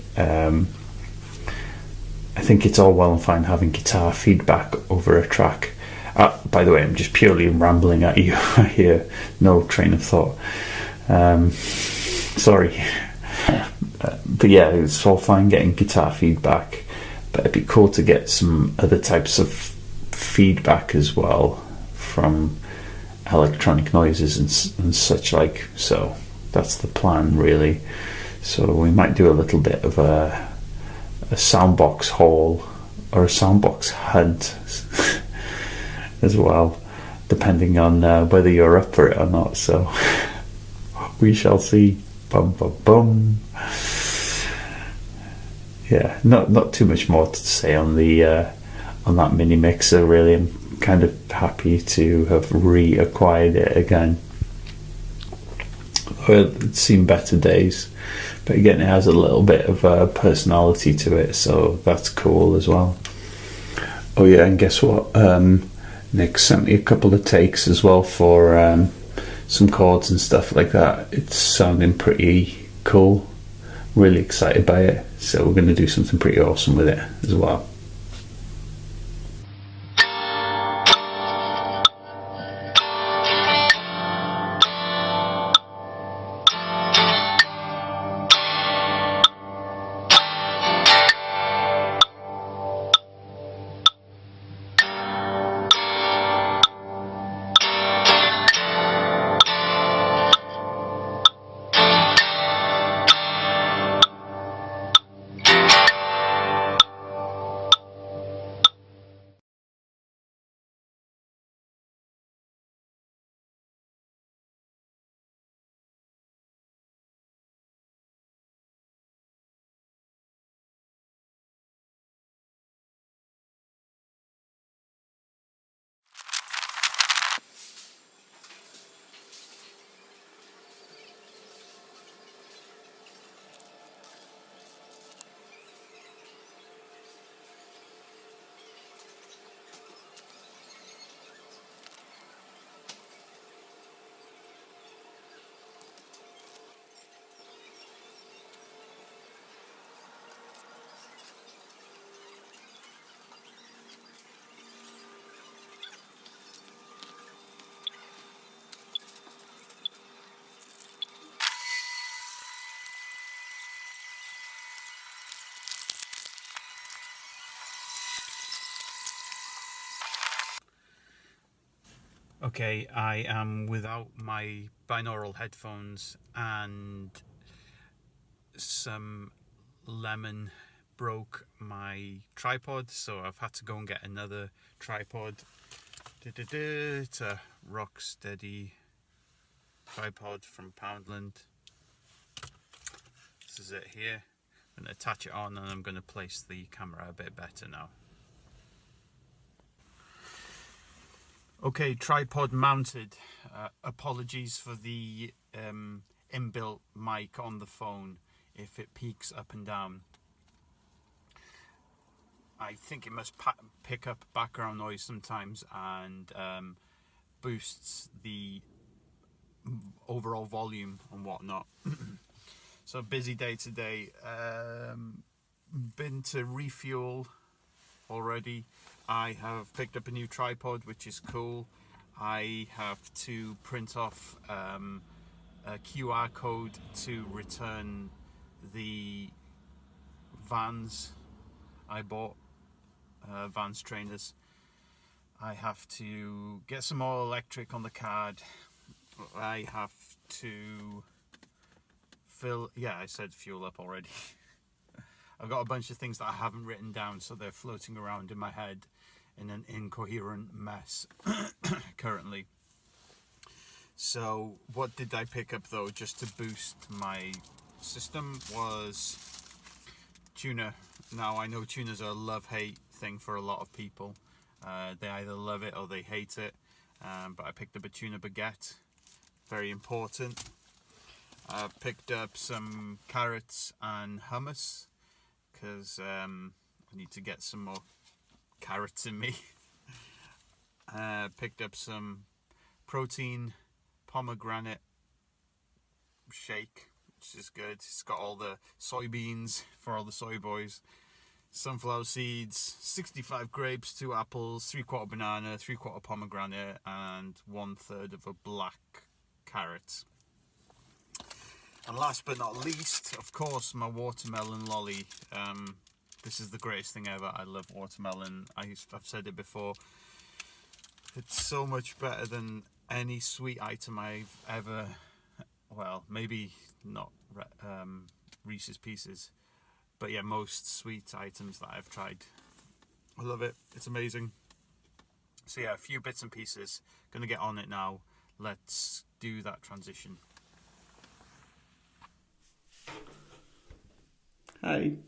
it's all well and fine having guitar feedback over a track. By the way, I'm just purely rambling at you here, no train of thought. Sorry. But yeah, it's all fine getting guitar feedback, but it'd be cool to get some other types of feedback as well from electronic noises and such like. So that's the plan, really. So we might do a little bit of a soundbox haul or a soundbox hunt as well, depending on whether you're up for it or not. So we shall see. Bum bum bum. Yeah, not too much more to say on the on that mini mixer, really. I'm kind of happy to have reacquired it again. It's seen better days, but again, it has a little bit of personality to it, so that's cool as well. Oh yeah, and guess what? Nick sent me a couple of takes as well for some chords and stuff like that. It's sounding pretty cool. Really excited by it, so we're going to do something pretty awesome with it as well. Okay, I am without my binaural headphones, and some lemon broke my tripod, so I've had to go and get another tripod. It's a Rocksteady tripod from Poundland. This is it here. I'm going to attach it on, and I'm going to place the camera a bit better now. Okay, tripod mounted. Apologies for the inbuilt mic on the phone if it peaks up and down. I think it must pick up background noise sometimes and boosts the overall volume and whatnot. So busy day today. Been to refuel already. I have picked up a new tripod, which is cool. I have to print off a QR code to return the Vans I bought, Vans trainers. I have to get some more electric on the card. I have to I said fuel up already. I've got a bunch of things that I haven't written down, so they're floating around in my head in an incoherent mess currently. So what did I pick up though, just to boost my system, was tuna. Now I know tunas are a love-hate thing for a lot of people. They either love it or they hate it. But I picked up a tuna baguette, very important. I picked up some carrots and hummus, because I need to get some more carrots in me. Picked up some protein pomegranate shake, which is good. It's got all the soybeans for all the soy boys, sunflower seeds, 65 grapes, 2 apples, 3/4 banana, 3/4 pomegranate, and 1/3 of a black carrot. And last but not least, of course, my watermelon lolly. This is the greatest thing ever. I love watermelon. I've said it before. It's so much better than any sweet item I've ever, well, maybe not Reese's Pieces, but yeah, most sweet items that I've tried. I love it. It's amazing. So yeah, a few bits and pieces. Gonna get on it now. Let's do that transition. Hi.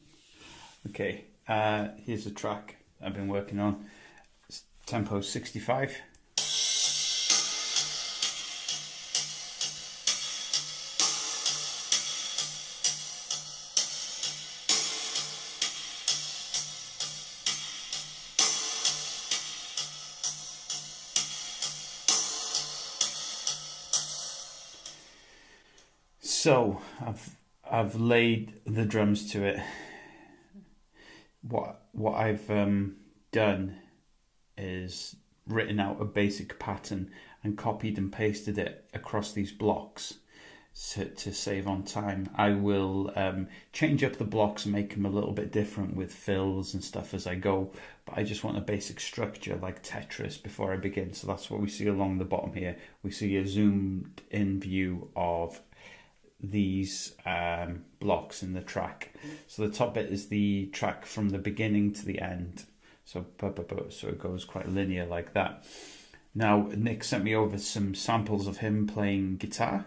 Okay, here's the track I've been working on. It's tempo 65. So I've laid the drums to it. What I've done is written out a basic pattern and copied and pasted it across these blocks to save on time. I will change up the blocks and make them a little bit different with fills and stuff as I go, but I just want a basic structure like Tetris before I begin. So that's what we see along the bottom here. We see a zoomed in view of these blocks in the track. So the top bit is the track from the beginning to the end. So it goes quite linear like that. Now Nick sent me over some samples of him playing guitar,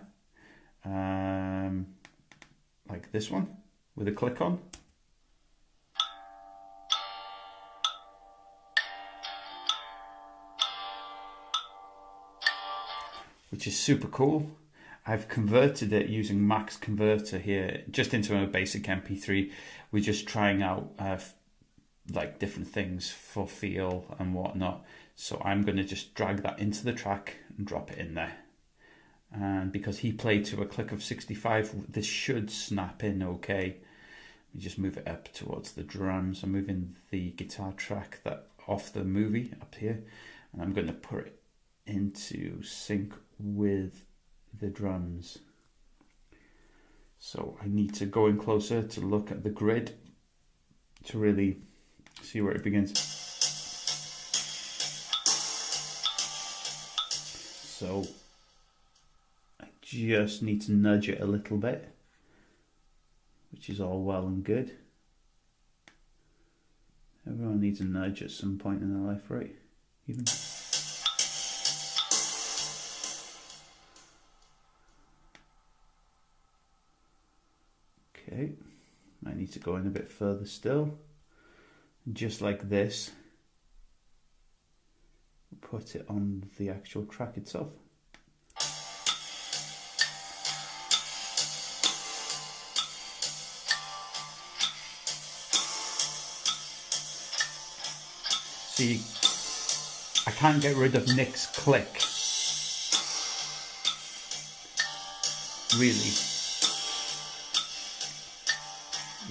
like this one with a click on. Which is super cool. I've converted it using Max Converter here, just into a basic MP3. We're just trying out like different things for feel and whatnot. So I'm going to just drag that into the track and drop it in there. And because he played to a click of 65, this should snap in okay. We just move it up towards the drums. I'm moving the guitar track that off the movie up here, and I'm going to put it into sync with the drums. So I need to go in closer to look at the grid to really see where it begins. So I just need to nudge it a little bit, which is all well and good. Everyone needs a nudge at some point in their life, right? Even. Okay, I need to go in a bit further still. Just like this, put it on the actual track itself. See, I can't get rid of Nick's click, really,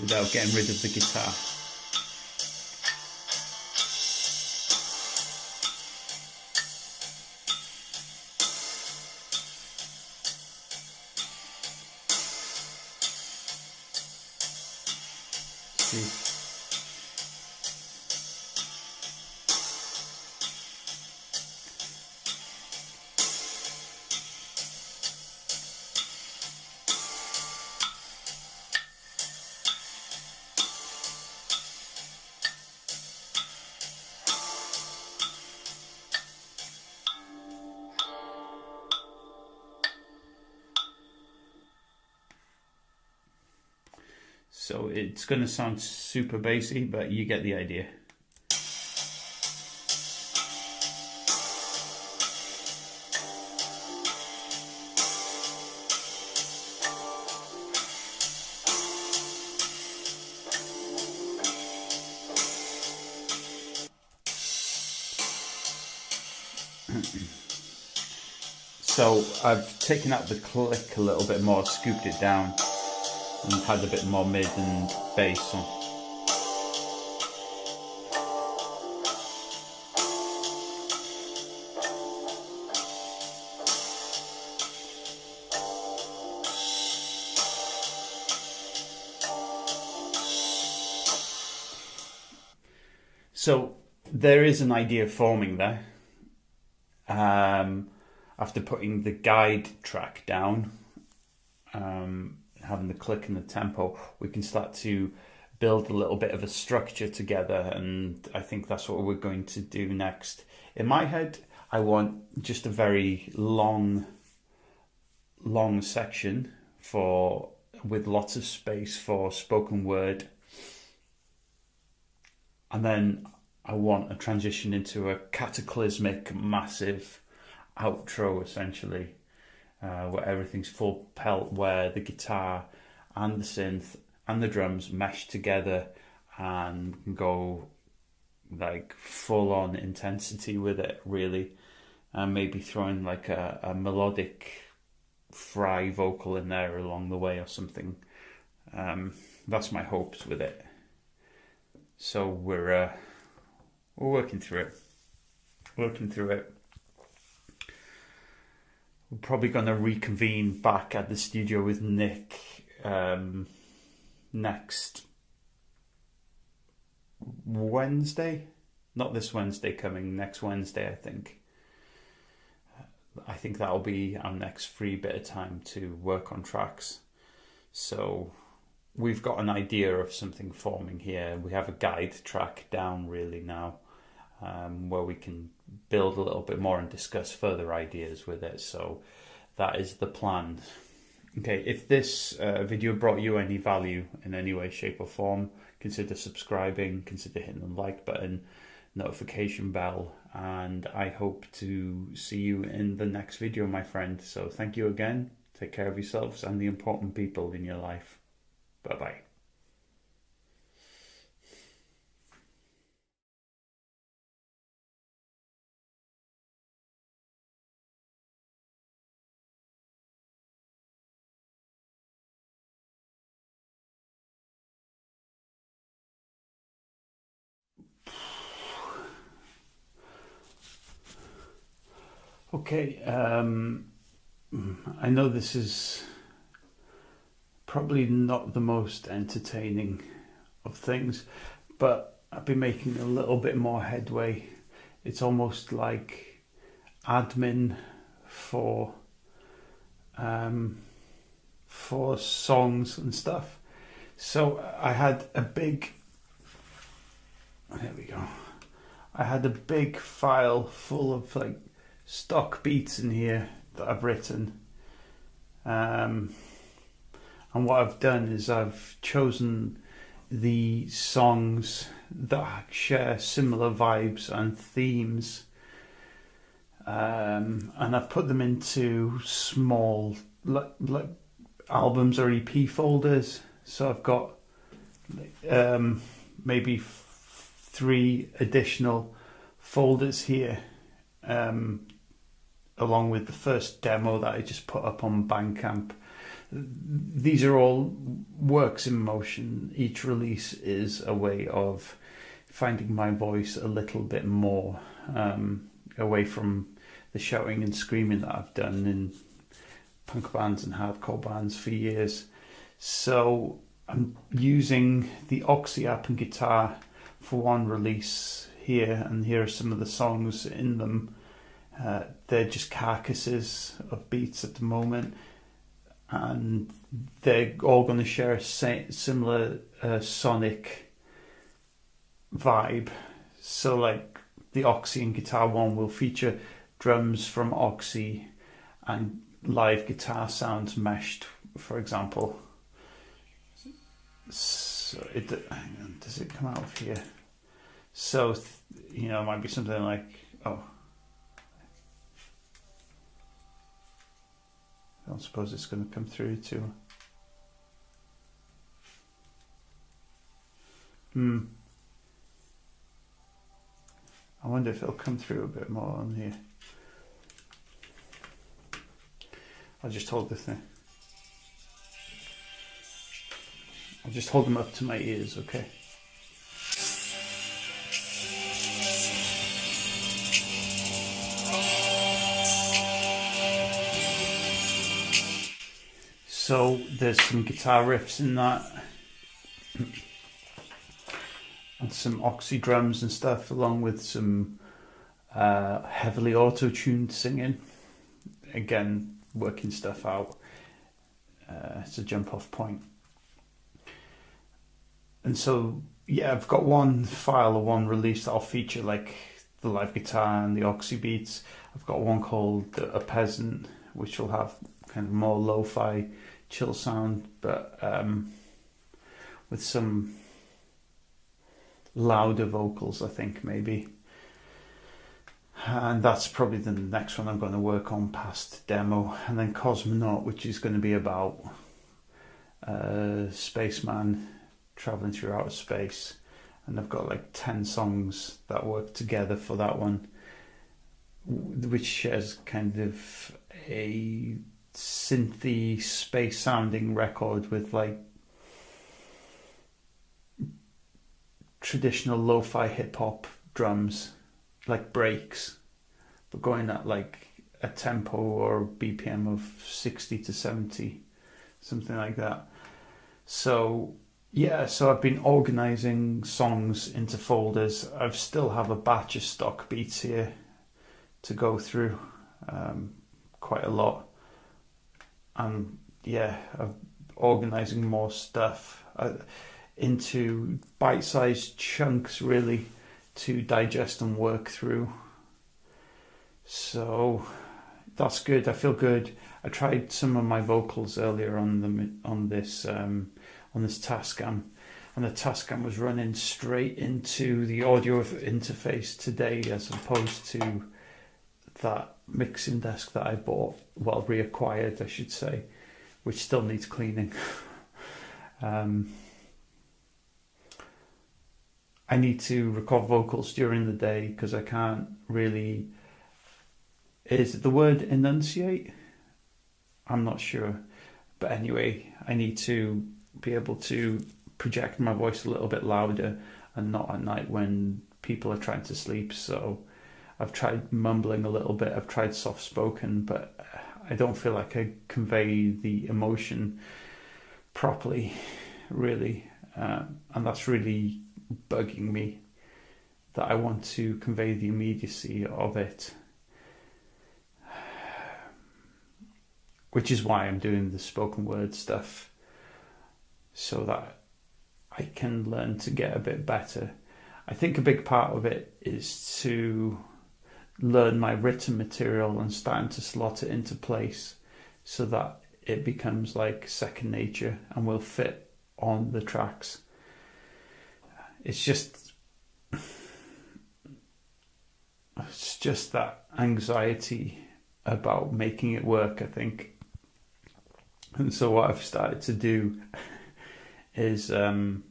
without getting rid of the guitar. See. So it's going to sound super bassy, but you get the idea. So I've taken out the click a little bit more, scooped it down, and had a bit more mid and bass on. So there is an idea forming there. After putting the guide track down, having the click and the tempo, we can start to build a little bit of a structure together, and I think that's what we're going to do next. In my head, I want just a very long section with lots of space for spoken word, and then I want a transition into a cataclysmic, massive outro, essentially, where everything's full pelt, where the guitar and the synth and the drums mesh together and go like full on intensity with it, really, and maybe throwing like a melodic fry vocal in there along the way or something. That's my hopes with it. So we're working through it. We're probably going to reconvene back at the studio with Nick next Wednesday. Not this Wednesday coming, next Wednesday, I think. I think that'll be our next free bit of time to work on tracks. So we've got an idea of something forming here. We have a guide track down really now, where we can build a little bit more and discuss further ideas with it. So that is the plan. Okay, if this video brought you any value in any way, shape or form, consider subscribing, consider hitting the like button, notification bell, and I hope to see you in the next video, my friend. So thank you again. Take care of yourselves and the important people in your life. Bye-bye. Okay, I know this is probably not the most entertaining of things, but I've been making a little bit more headway. It's almost like admin for songs and stuff. So I had a big, there we go. I had a big file full of like stock beats in here that I've written. And what I've done is I've chosen the songs that share similar vibes and themes, and I've put them into small like albums or EP folders. So I've got maybe 3 additional folders here, along with the first demo that I just put up on Bandcamp. These are all works in motion. Each release is a way of finding my voice a little bit more, away from the shouting and screaming that I've done in punk bands and hardcore bands for years. So I'm using the Oxy app and guitar for one release here, and here are some of the songs in them. They're just carcasses of beats at the moment, and they're all going to share a similar sonic vibe. So like the Oxy and guitar one will feature drums from Oxy and live guitar sounds meshed, for example. So hang on, does it come out of here? So it might be something like, I don't suppose it's going to come through too. I wonder if it'll come through a bit more on here. I'll just hold this thing. I'll just hold them up to my ears, okay? So there's some guitar riffs in that, and some Oxy drums and stuff, along with some heavily auto-tuned singing. Again, working stuff out. It's a jump-off point. And so, I've got one file or one release that I'll feature like the live guitar and the Oxy beats. I've got one called A Peasant, which will have kind of more lo-fi chill sound, but with some louder vocals, I think, maybe. And that's probably the next one I'm going to work on past demo. And then Cosmonaut, which is going to be about a spaceman traveling through outer space. And I've got like 10 songs that work together for that one, which shares kind of a synthy space sounding record with like traditional lo-fi hip-hop drums, like breaks, but going at like a tempo or BPM of 60 to 70, something like that. So so I've been organising songs into folders. I still have a batch of stock beats here to go through, quite a lot. And I'm organising more stuff into bite-sized chunks, really, to digest and work through. So that's good. I feel good. I tried some of my vocals earlier on this Tascam, and the Tascam was running straight into the audio interface today, as opposed to that mixing desk that I bought, reacquired, I should say, which still needs cleaning. I need to record vocals during the day because I can't really... Is it the word enunciate? I'm not sure. But anyway, I need to be able to project my voice a little bit louder, and not at night when people are trying to sleep. So I've tried mumbling a little bit. I've tried soft spoken, but I don't feel like I convey the emotion properly, really. And that's really bugging me, that I want to convey the immediacy of it, which is why I'm doing the spoken word stuff, so that I can learn to get a bit better. I think a big part of it is to learn my written material and starting to slot it into place so that it becomes like second nature and will fit on the tracks. It's just that anxiety about making it work, I think. And so what I've started to do is, when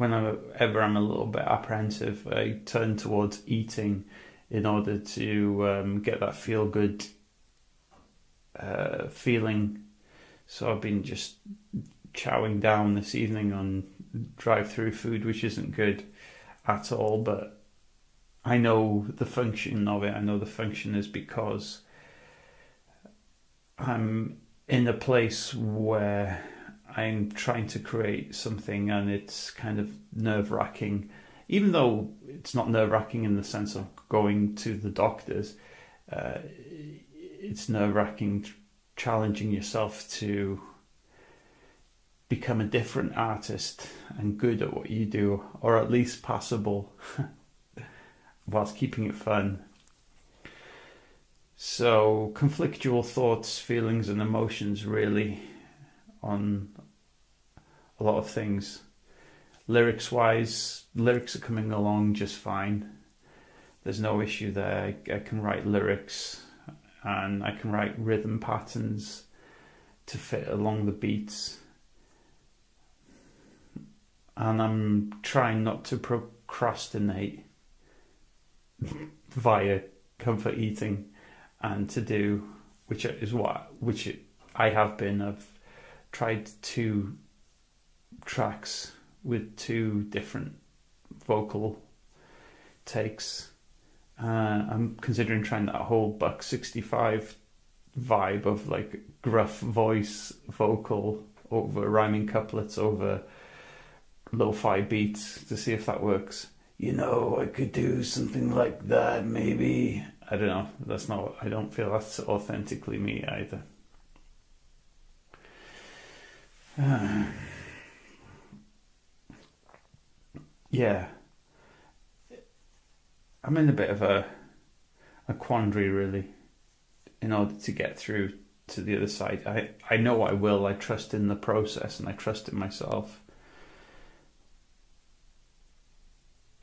whenever I'm a little bit apprehensive, I turn towards eating in order to get that feel good feeling. So I've been just chowing down this evening on drive-through food, which isn't good at all, but I know the function of it. I know the function is because I'm in a place where I'm trying to create something, and it's kind of nerve-wracking, even though it's not nerve-wracking in the sense of going to the doctors. It's nerve-wracking challenging yourself to become a different artist and good at what you do, or at least passable, whilst keeping it fun. So conflictual thoughts, feelings and emotions really on a lot of things. Lyrics wise, lyrics are coming along just fine. There's no issue there. I can write lyrics and I can write rhythm patterns to fit along the beats. And I'm trying not to procrastinate via comfort eating, and to do, which I have been. I've tried 2 tracks with 2 different vocal takes. I'm considering trying that whole Buck 65 vibe of like gruff voice vocal over rhyming couplets over lo-fi beats to see if that works. You know, I could do something like that maybe. I don't know. I don't feel that's authentically me either. Yeah. I'm in a bit of a quandary really, in order to get through to the other side. I know I will. I trust in the process and I trust in myself.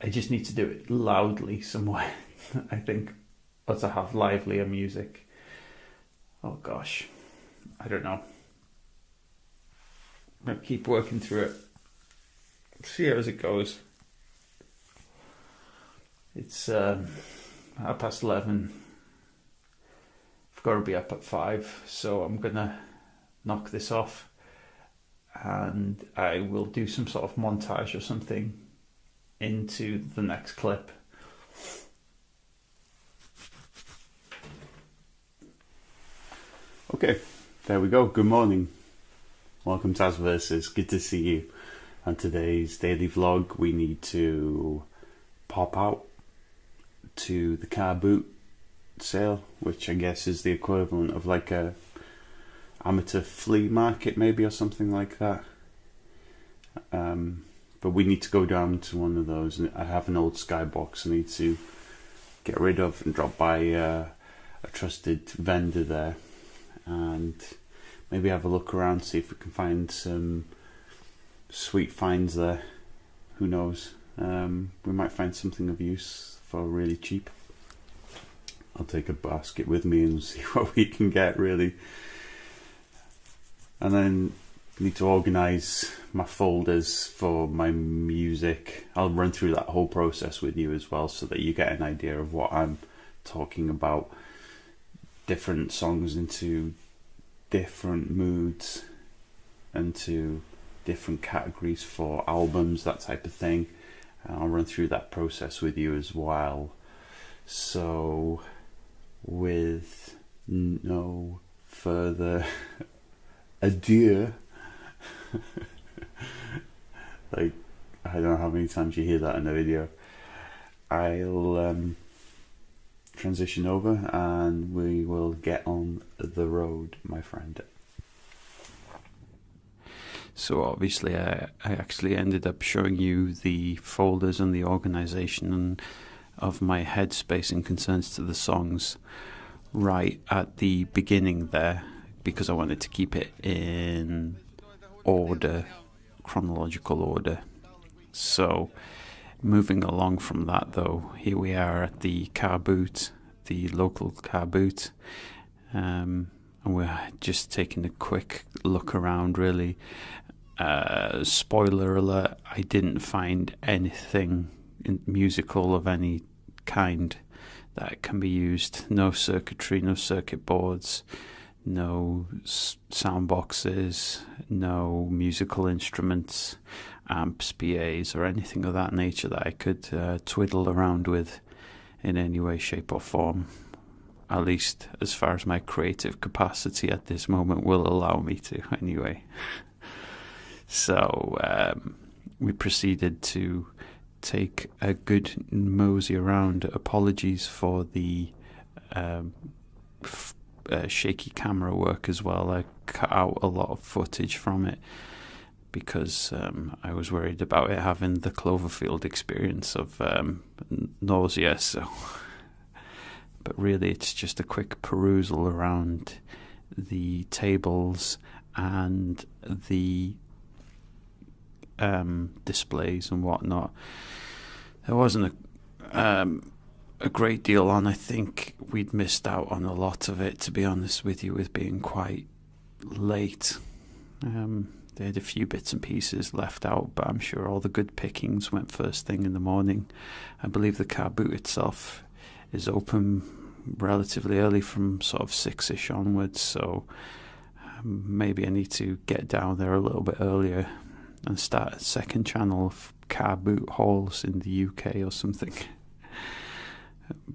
I just need to do it loudly somewhere, I think, or to have livelier music. Oh gosh, I don't know. I'll keep working through it. See how it goes. It's 11:30. I've got to be up at 5, so I'm gonna knock this off, and I will do some sort of montage or something into the next clip. Okay, there we go. Good morning. Welcome to As Versus. Good to see you. On today's daily vlog, we need to pop out to the car boot sale, which I guess is the equivalent of like a amateur flea market maybe, or something like that. But we need to go down to one of those, and I have an old skybox I need to get rid of and drop by a trusted vendor there and maybe have a look around, see if we can find some sweet finds there. Who knows? We might find something of use for really cheap. I'll take a basket with me and see what we can get really. And then need to organise my folders for my music. I'll run through that whole process with you as well, so that you get an idea of what I'm talking about. Different songs into different moods, and to different categories for albums, that type of thing. And I'll run through that process with you as well. So with no further ado, like, I don't know how many times you hear that in the video, I'll transition over and we will get on the road, my friend. So obviously I actually ended up showing you the folders and the organisation of my headspace in concerns to the songs right at the beginning there, because I wanted to keep it in order, chronological order. So moving along from that though, here we are at the car boot, the local car boot, and we're just taking a quick look around really. Spoiler alert, I didn't find anything musical of any kind that can be used. No circuitry, no circuit boards, no sound boxes, no musical instruments, amps, PAs, or anything of that nature that I could twiddle around with in any way, shape or form, at least as far as my creative capacity at this moment will allow me to anyway. So we proceeded to take a good mosey around. Apologies for the shaky camera work as well. I cut out a lot of footage from it because I was worried about it having the Cloverfield experience of nausea. So, but really, it's just a quick perusal around the tables and the displays and whatnot. There wasn't a great deal on. I think we'd missed out on a lot of it, to be honest with you, with being quite late. They had a few bits and pieces left out, but I'm sure all the good pickings went first thing in the morning. I believe the car boot itself is open relatively early, from sort of 6ish onwards, so maybe I need to get down there a little bit earlier and start a second channel of car boot hauls in the UK or something.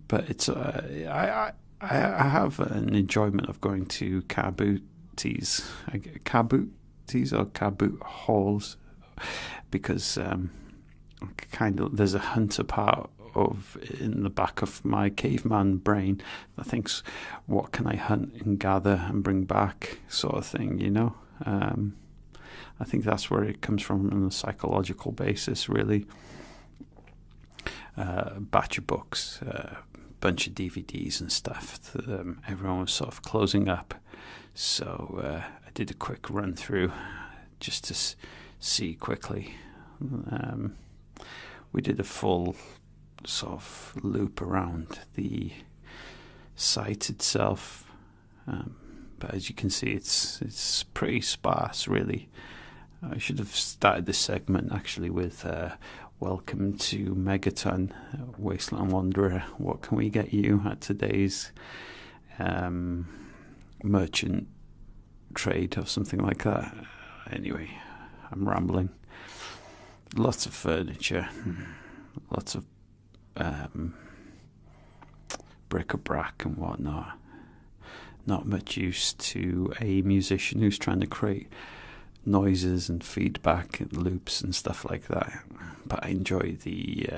But it's I have an enjoyment of going to car booties or car boot hauls, because kind of there's a hunter part of in the back of my caveman brain that thinks, what can I hunt and gather and bring back, sort of thing, you know. I think that's where it comes from on a psychological basis, really. Batch of books, bunch of DVDs and stuff. Everyone was sort of closing up, so I did a quick run through just to see quickly. We did a full sort of loop around the site itself, but as you can see, it's pretty sparse, really. I should have started this segment actually with welcome to Megaton, Wasteland Wanderer. What can we get you at today's merchant trade or something like that? Anyway, I'm rambling. Lots of furniture, lots of bric-a-brac and whatnot. Not much use to a musician who's trying to create noises and feedback and loops and stuff like that. But I enjoy the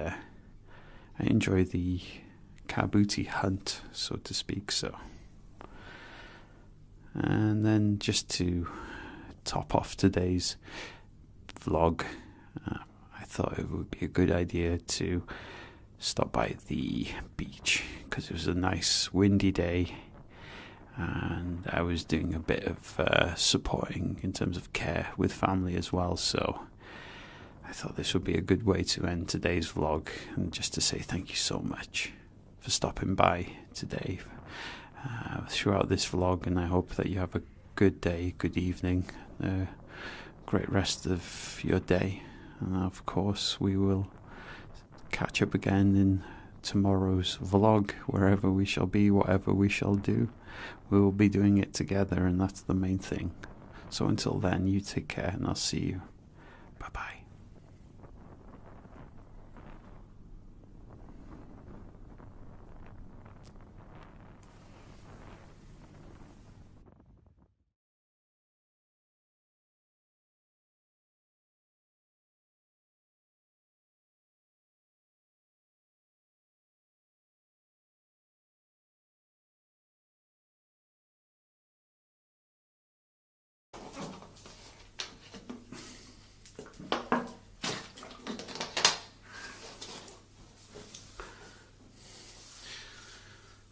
car booty hunt, so to speak. So, and then just to top off today's vlog, I thought it would be a good idea to stop by the beach because it was a nice windy day. And I was doing a bit of supporting in terms of care with family as well, so I thought this would be a good way to end today's vlog, and just to say thank you so much for stopping by today throughout this vlog, and I hope that you have a good day, good evening, great rest of your day, and of course we will catch up again in tomorrow's vlog, wherever we shall be, whatever we shall do. We will be doing it together, and that's the main thing. So until then, you take care, and I'll see you. Bye bye.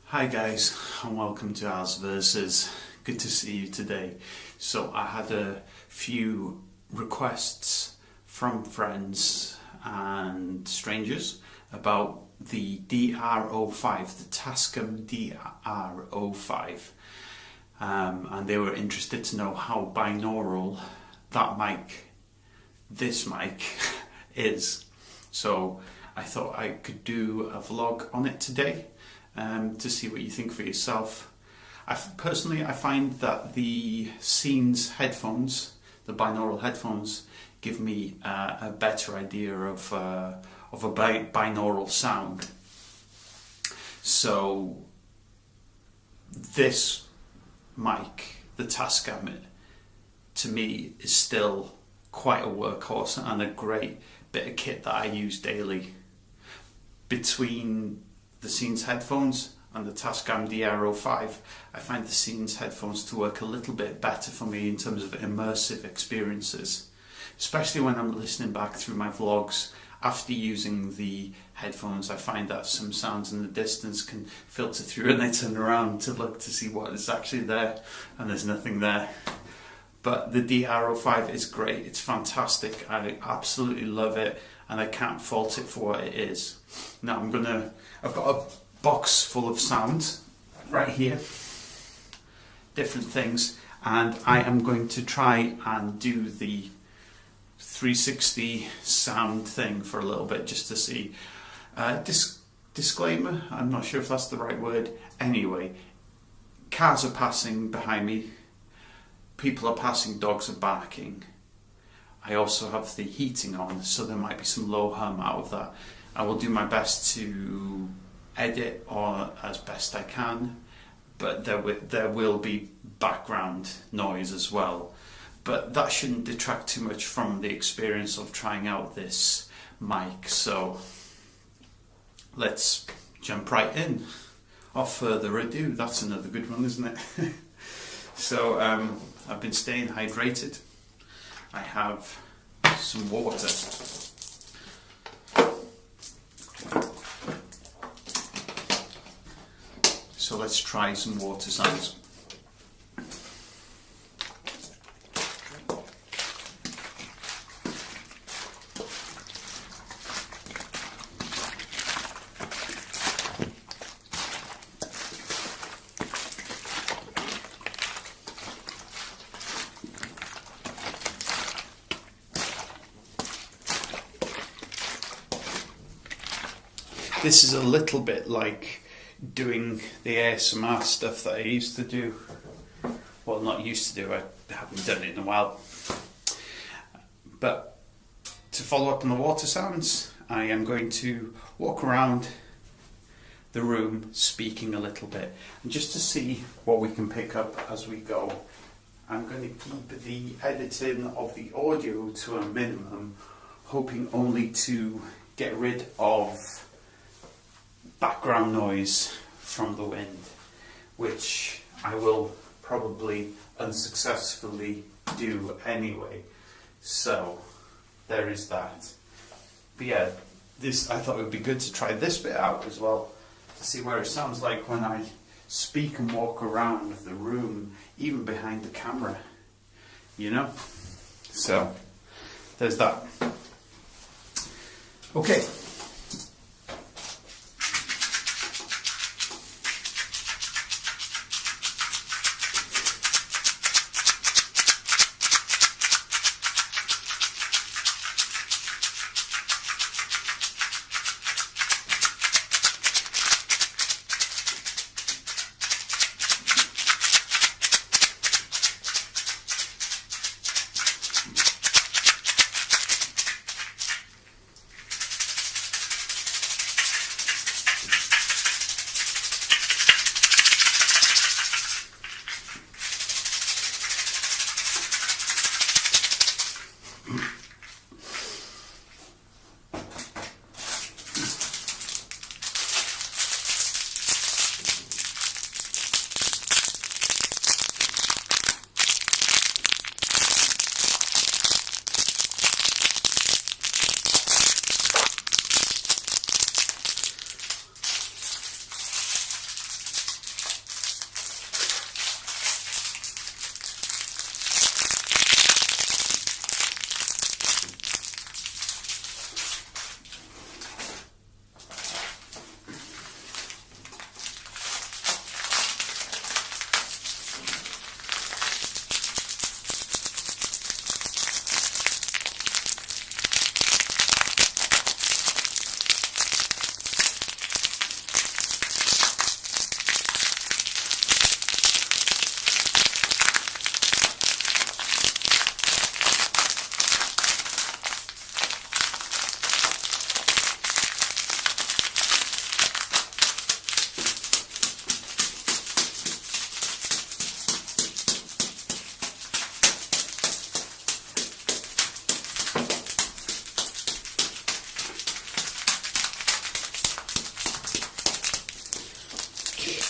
Hi guys, and welcome to Ours Versus. Good to see you today. So I had a few requests from friends and strangers about the DR05, the Tascam DR05, and they were interested to know how binaural that mic this mic is. So I thought I could do a vlog on it today to see what you think for yourself. Personally, I find that the Scenes headphones, the binaural headphones, give me a better idea of a binaural sound. So this mic, the Tascam, to me is still quite a workhorse and a great bit of kit that I use daily. Between the Scenes headphones and the Tascam Ep11, I find the Scenes headphones to work a little bit better for me in terms of immersive experiences, especially when I'm listening back through my vlogs. After using the headphones, I find that some sounds in the distance can filter through, and I turn around to look to see what is actually there, and there's nothing there. But the Ep11 is great, it's fantastic, I absolutely love it, and I can't fault it for what it is. Now I've got a box full of sound right here, different things, and I am going to try and do the 360 sound thing for a little bit just to see. Disclaimer, I'm not sure if that's the right word. Anyway, cars are passing behind me, people are passing, dogs are barking. I also have the heating on, so there might be some low hum out of that. I will do my best to edit or as best I can, but there will be background noise as well. But that shouldn't detract too much from the experience of trying out this mic. So let's jump right in. Without further ado, that's another good one, isn't it? So I've been staying hydrated. I have some water. So let's try some water sounds. This is a little bit like doing the ASMR stuff that I used to do. Well, not used to do, I haven't done it in a while. But to follow up on the water sounds, I am going to walk around the room speaking a little bit, and just to see what we can pick up as we go. I'm going to keep the editing of the audio to a minimum, hoping only to get rid of background noise from the wind, which I will probably unsuccessfully do anyway. So there is that. But yeah, I thought it would be good to try this bit out as well, to see where it sounds like when I speak and walk around the room, even behind the camera, you know? So there's that. Okay.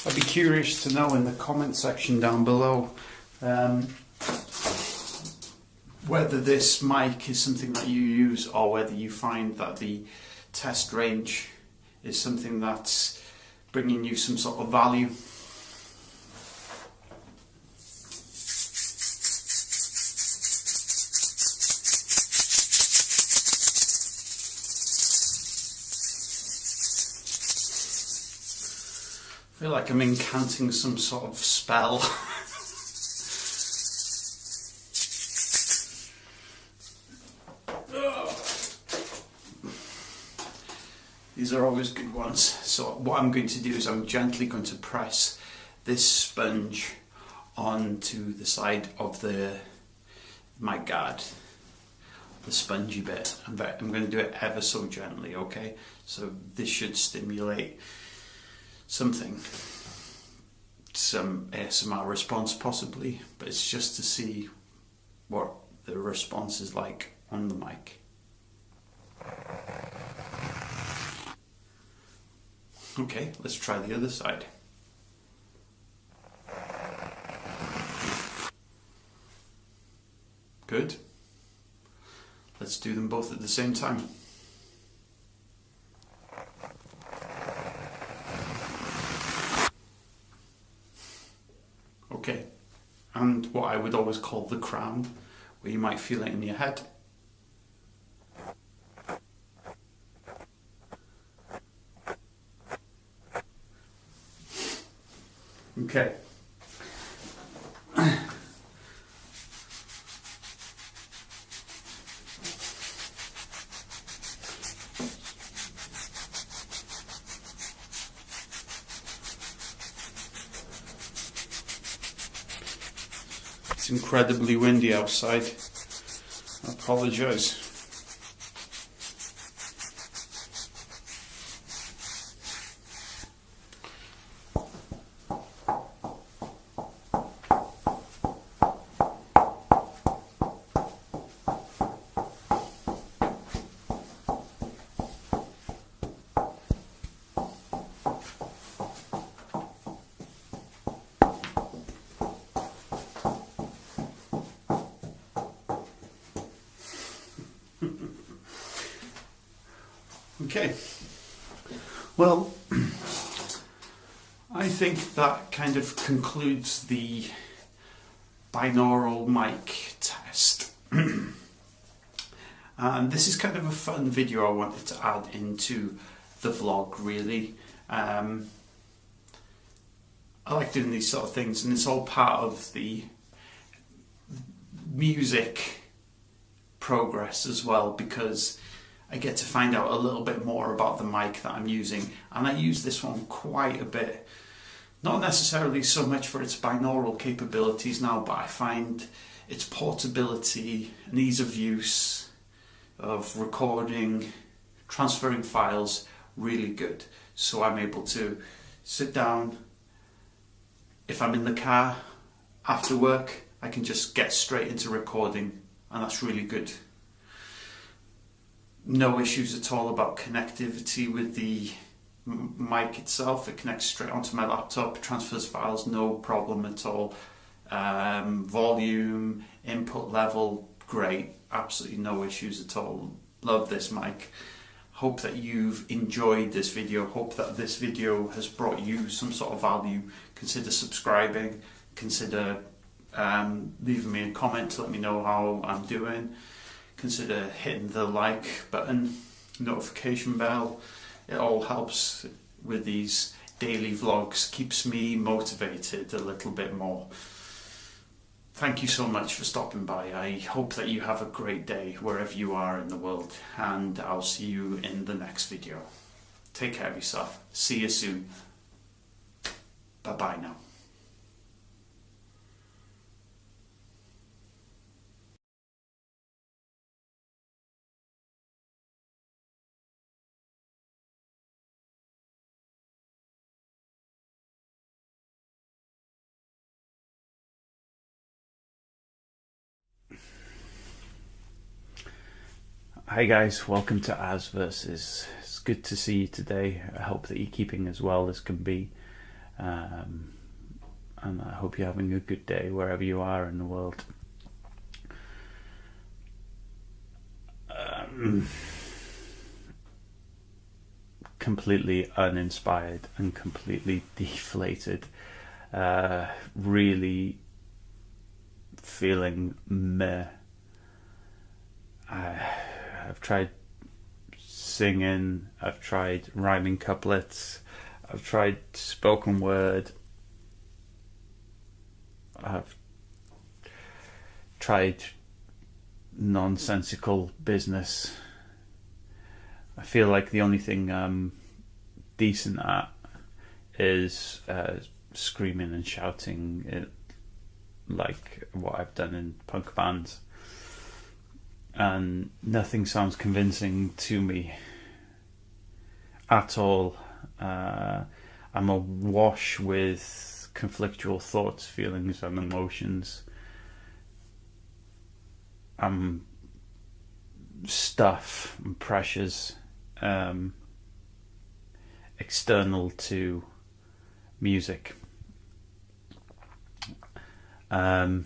I'd be curious to know in the comment section down below whether this mic is something that you use, or whether you find that the test range is something that's bringing you some sort of value. I feel like I'm incanting some sort of spell. These are always good ones. So what I'm going to do is I'm gently going to press this sponge onto the side of my guard, the spongy bit. I'm going to do it ever so gently, okay? So this should stimulate something, some ASMR response possibly, but it's just to see what the response is like on the mic. Okay, let's try the other side. Good. Let's do them both at the same time. Okay, and what I would always call the crown, where you might feel it in your head. Okay. It's incredibly windy outside. I apologise. Okay, well, I think that kind of concludes the binaural mic test. And this is kind of a fun video I wanted to add into the vlog, really. I like doing these sort of things, and it's all part of the music progress as well, because I get to find out a little bit more about the mic that I'm using, and I use this one quite a bit. Not necessarily so much for its binaural capabilities now, but I find its portability and ease of use of recording, transferring files really good. So I'm able to sit down. If I'm in the car after work, I can just get straight into recording, and that's really good. No issues at all about connectivity with the mic itself. It connects straight onto my laptop, transfers files, no problem at all. Volume, input level, great. Absolutely no issues at all. Love this mic. Hope that you've enjoyed this video. Hope that this video has brought you some sort of value. Consider subscribing. Consider leaving me a comment to let me know how I'm doing. Consider hitting the like button, notification bell. It all helps with these daily vlogs, keeps me motivated a little bit more. Thank you so much for stopping by. I hope that you have a great day wherever you are in the world, and I'll see you in the next video. Take care of yourself. See you soon. Bye bye now. Hi guys, welcome to As Versus. It's good to see you today. I hope that you're keeping as well as can be. And I hope you're having a good day wherever you are in the world. Completely uninspired and completely deflated. Really feeling meh. I've tried singing, I've tried rhyming couplets, I've tried spoken word, I've tried nonsensical business. I feel like the only thing I'm decent at is screaming and shouting it, like what I've done in punk bands, and nothing sounds convincing to me at all. I'm awash with conflictual thoughts, feelings and emotions. I'm stuff and pressures external to music. And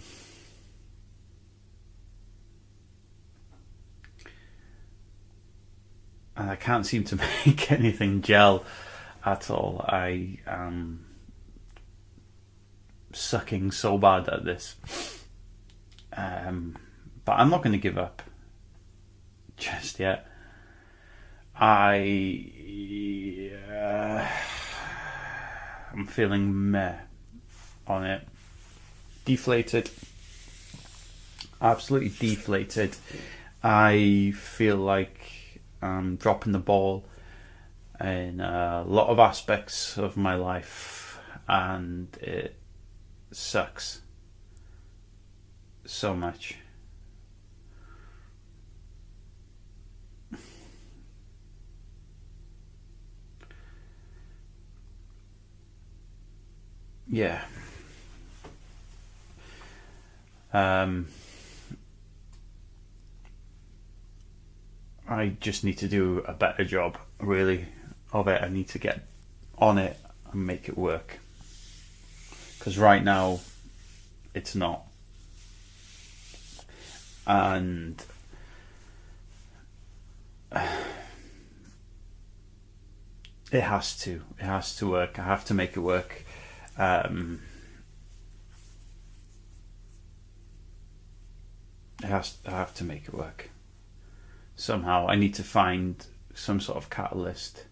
I can't seem to make anything gel at all. I am sucking so bad at this. But I'm not going to give up just yet. I'm feeling meh on it. Deflated. Absolutely deflated. I feel like I'm dropping the ball in a lot of aspects of my life, and it sucks so much. Yeah. I just need to do a better job, really, of it. I need to get on it and make it work. Because right now, it's not. And it has to. It has to work. I have to make it work. I have to make it work. Somehow I need to find some sort of catalyst.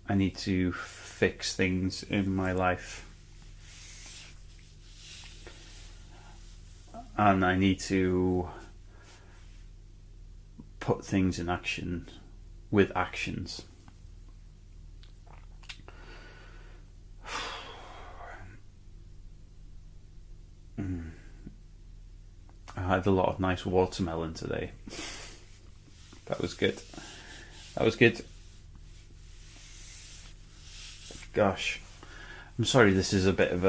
I need to fix things in my life. And I need to put things in action with actions. I had a lot of nice watermelon today. That was good. That was good. Gosh, I'm sorry. This is a bit of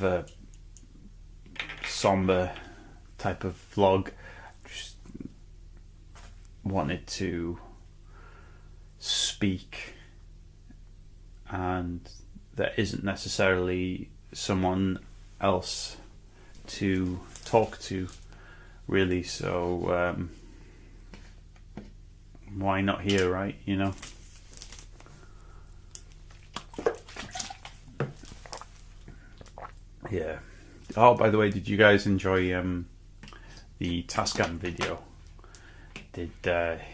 a somber type of vlog. Just wanted to speak, and there isn't necessarily someone else to talk to, really, so why not here, right? You know. Yeah. Oh, by the way, did you guys enjoy the Tascam video? Did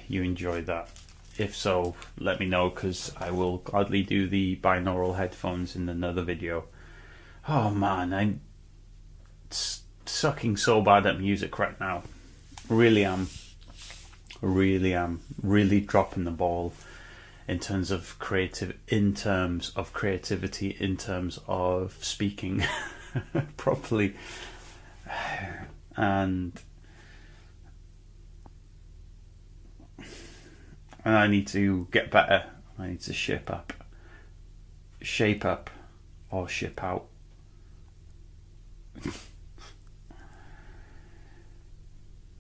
you enjoy that? If so, let me know, because I will gladly do the binaural headphones in another video. Oh man, I'm sucking so bad at music right now. Really am. Really dropping the ball in terms of creativity, in terms of speaking properly. And I need to get better. I need to shape up, or ship out.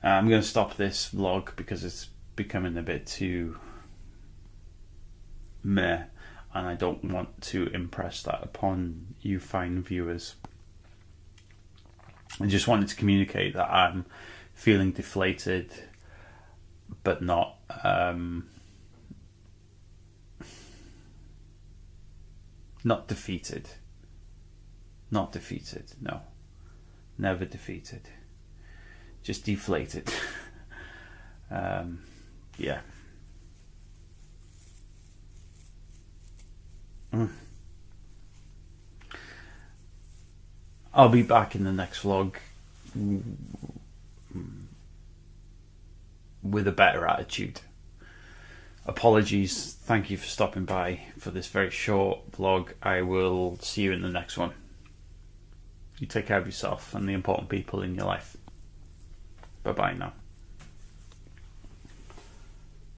I'm going to stop this vlog because it's becoming a bit too meh, and I don't want to impress that upon you fine viewers. I just wanted to communicate that I'm feeling deflated, but not defeated. Not defeated, no. Never defeated. Just deflated. Yeah. I'll be back in the next vlog with a better attitude. Apologies, thank you for stopping by for this very short vlog. I will see you in the next one. You take care of yourself and the important people in your life. Bye bye now.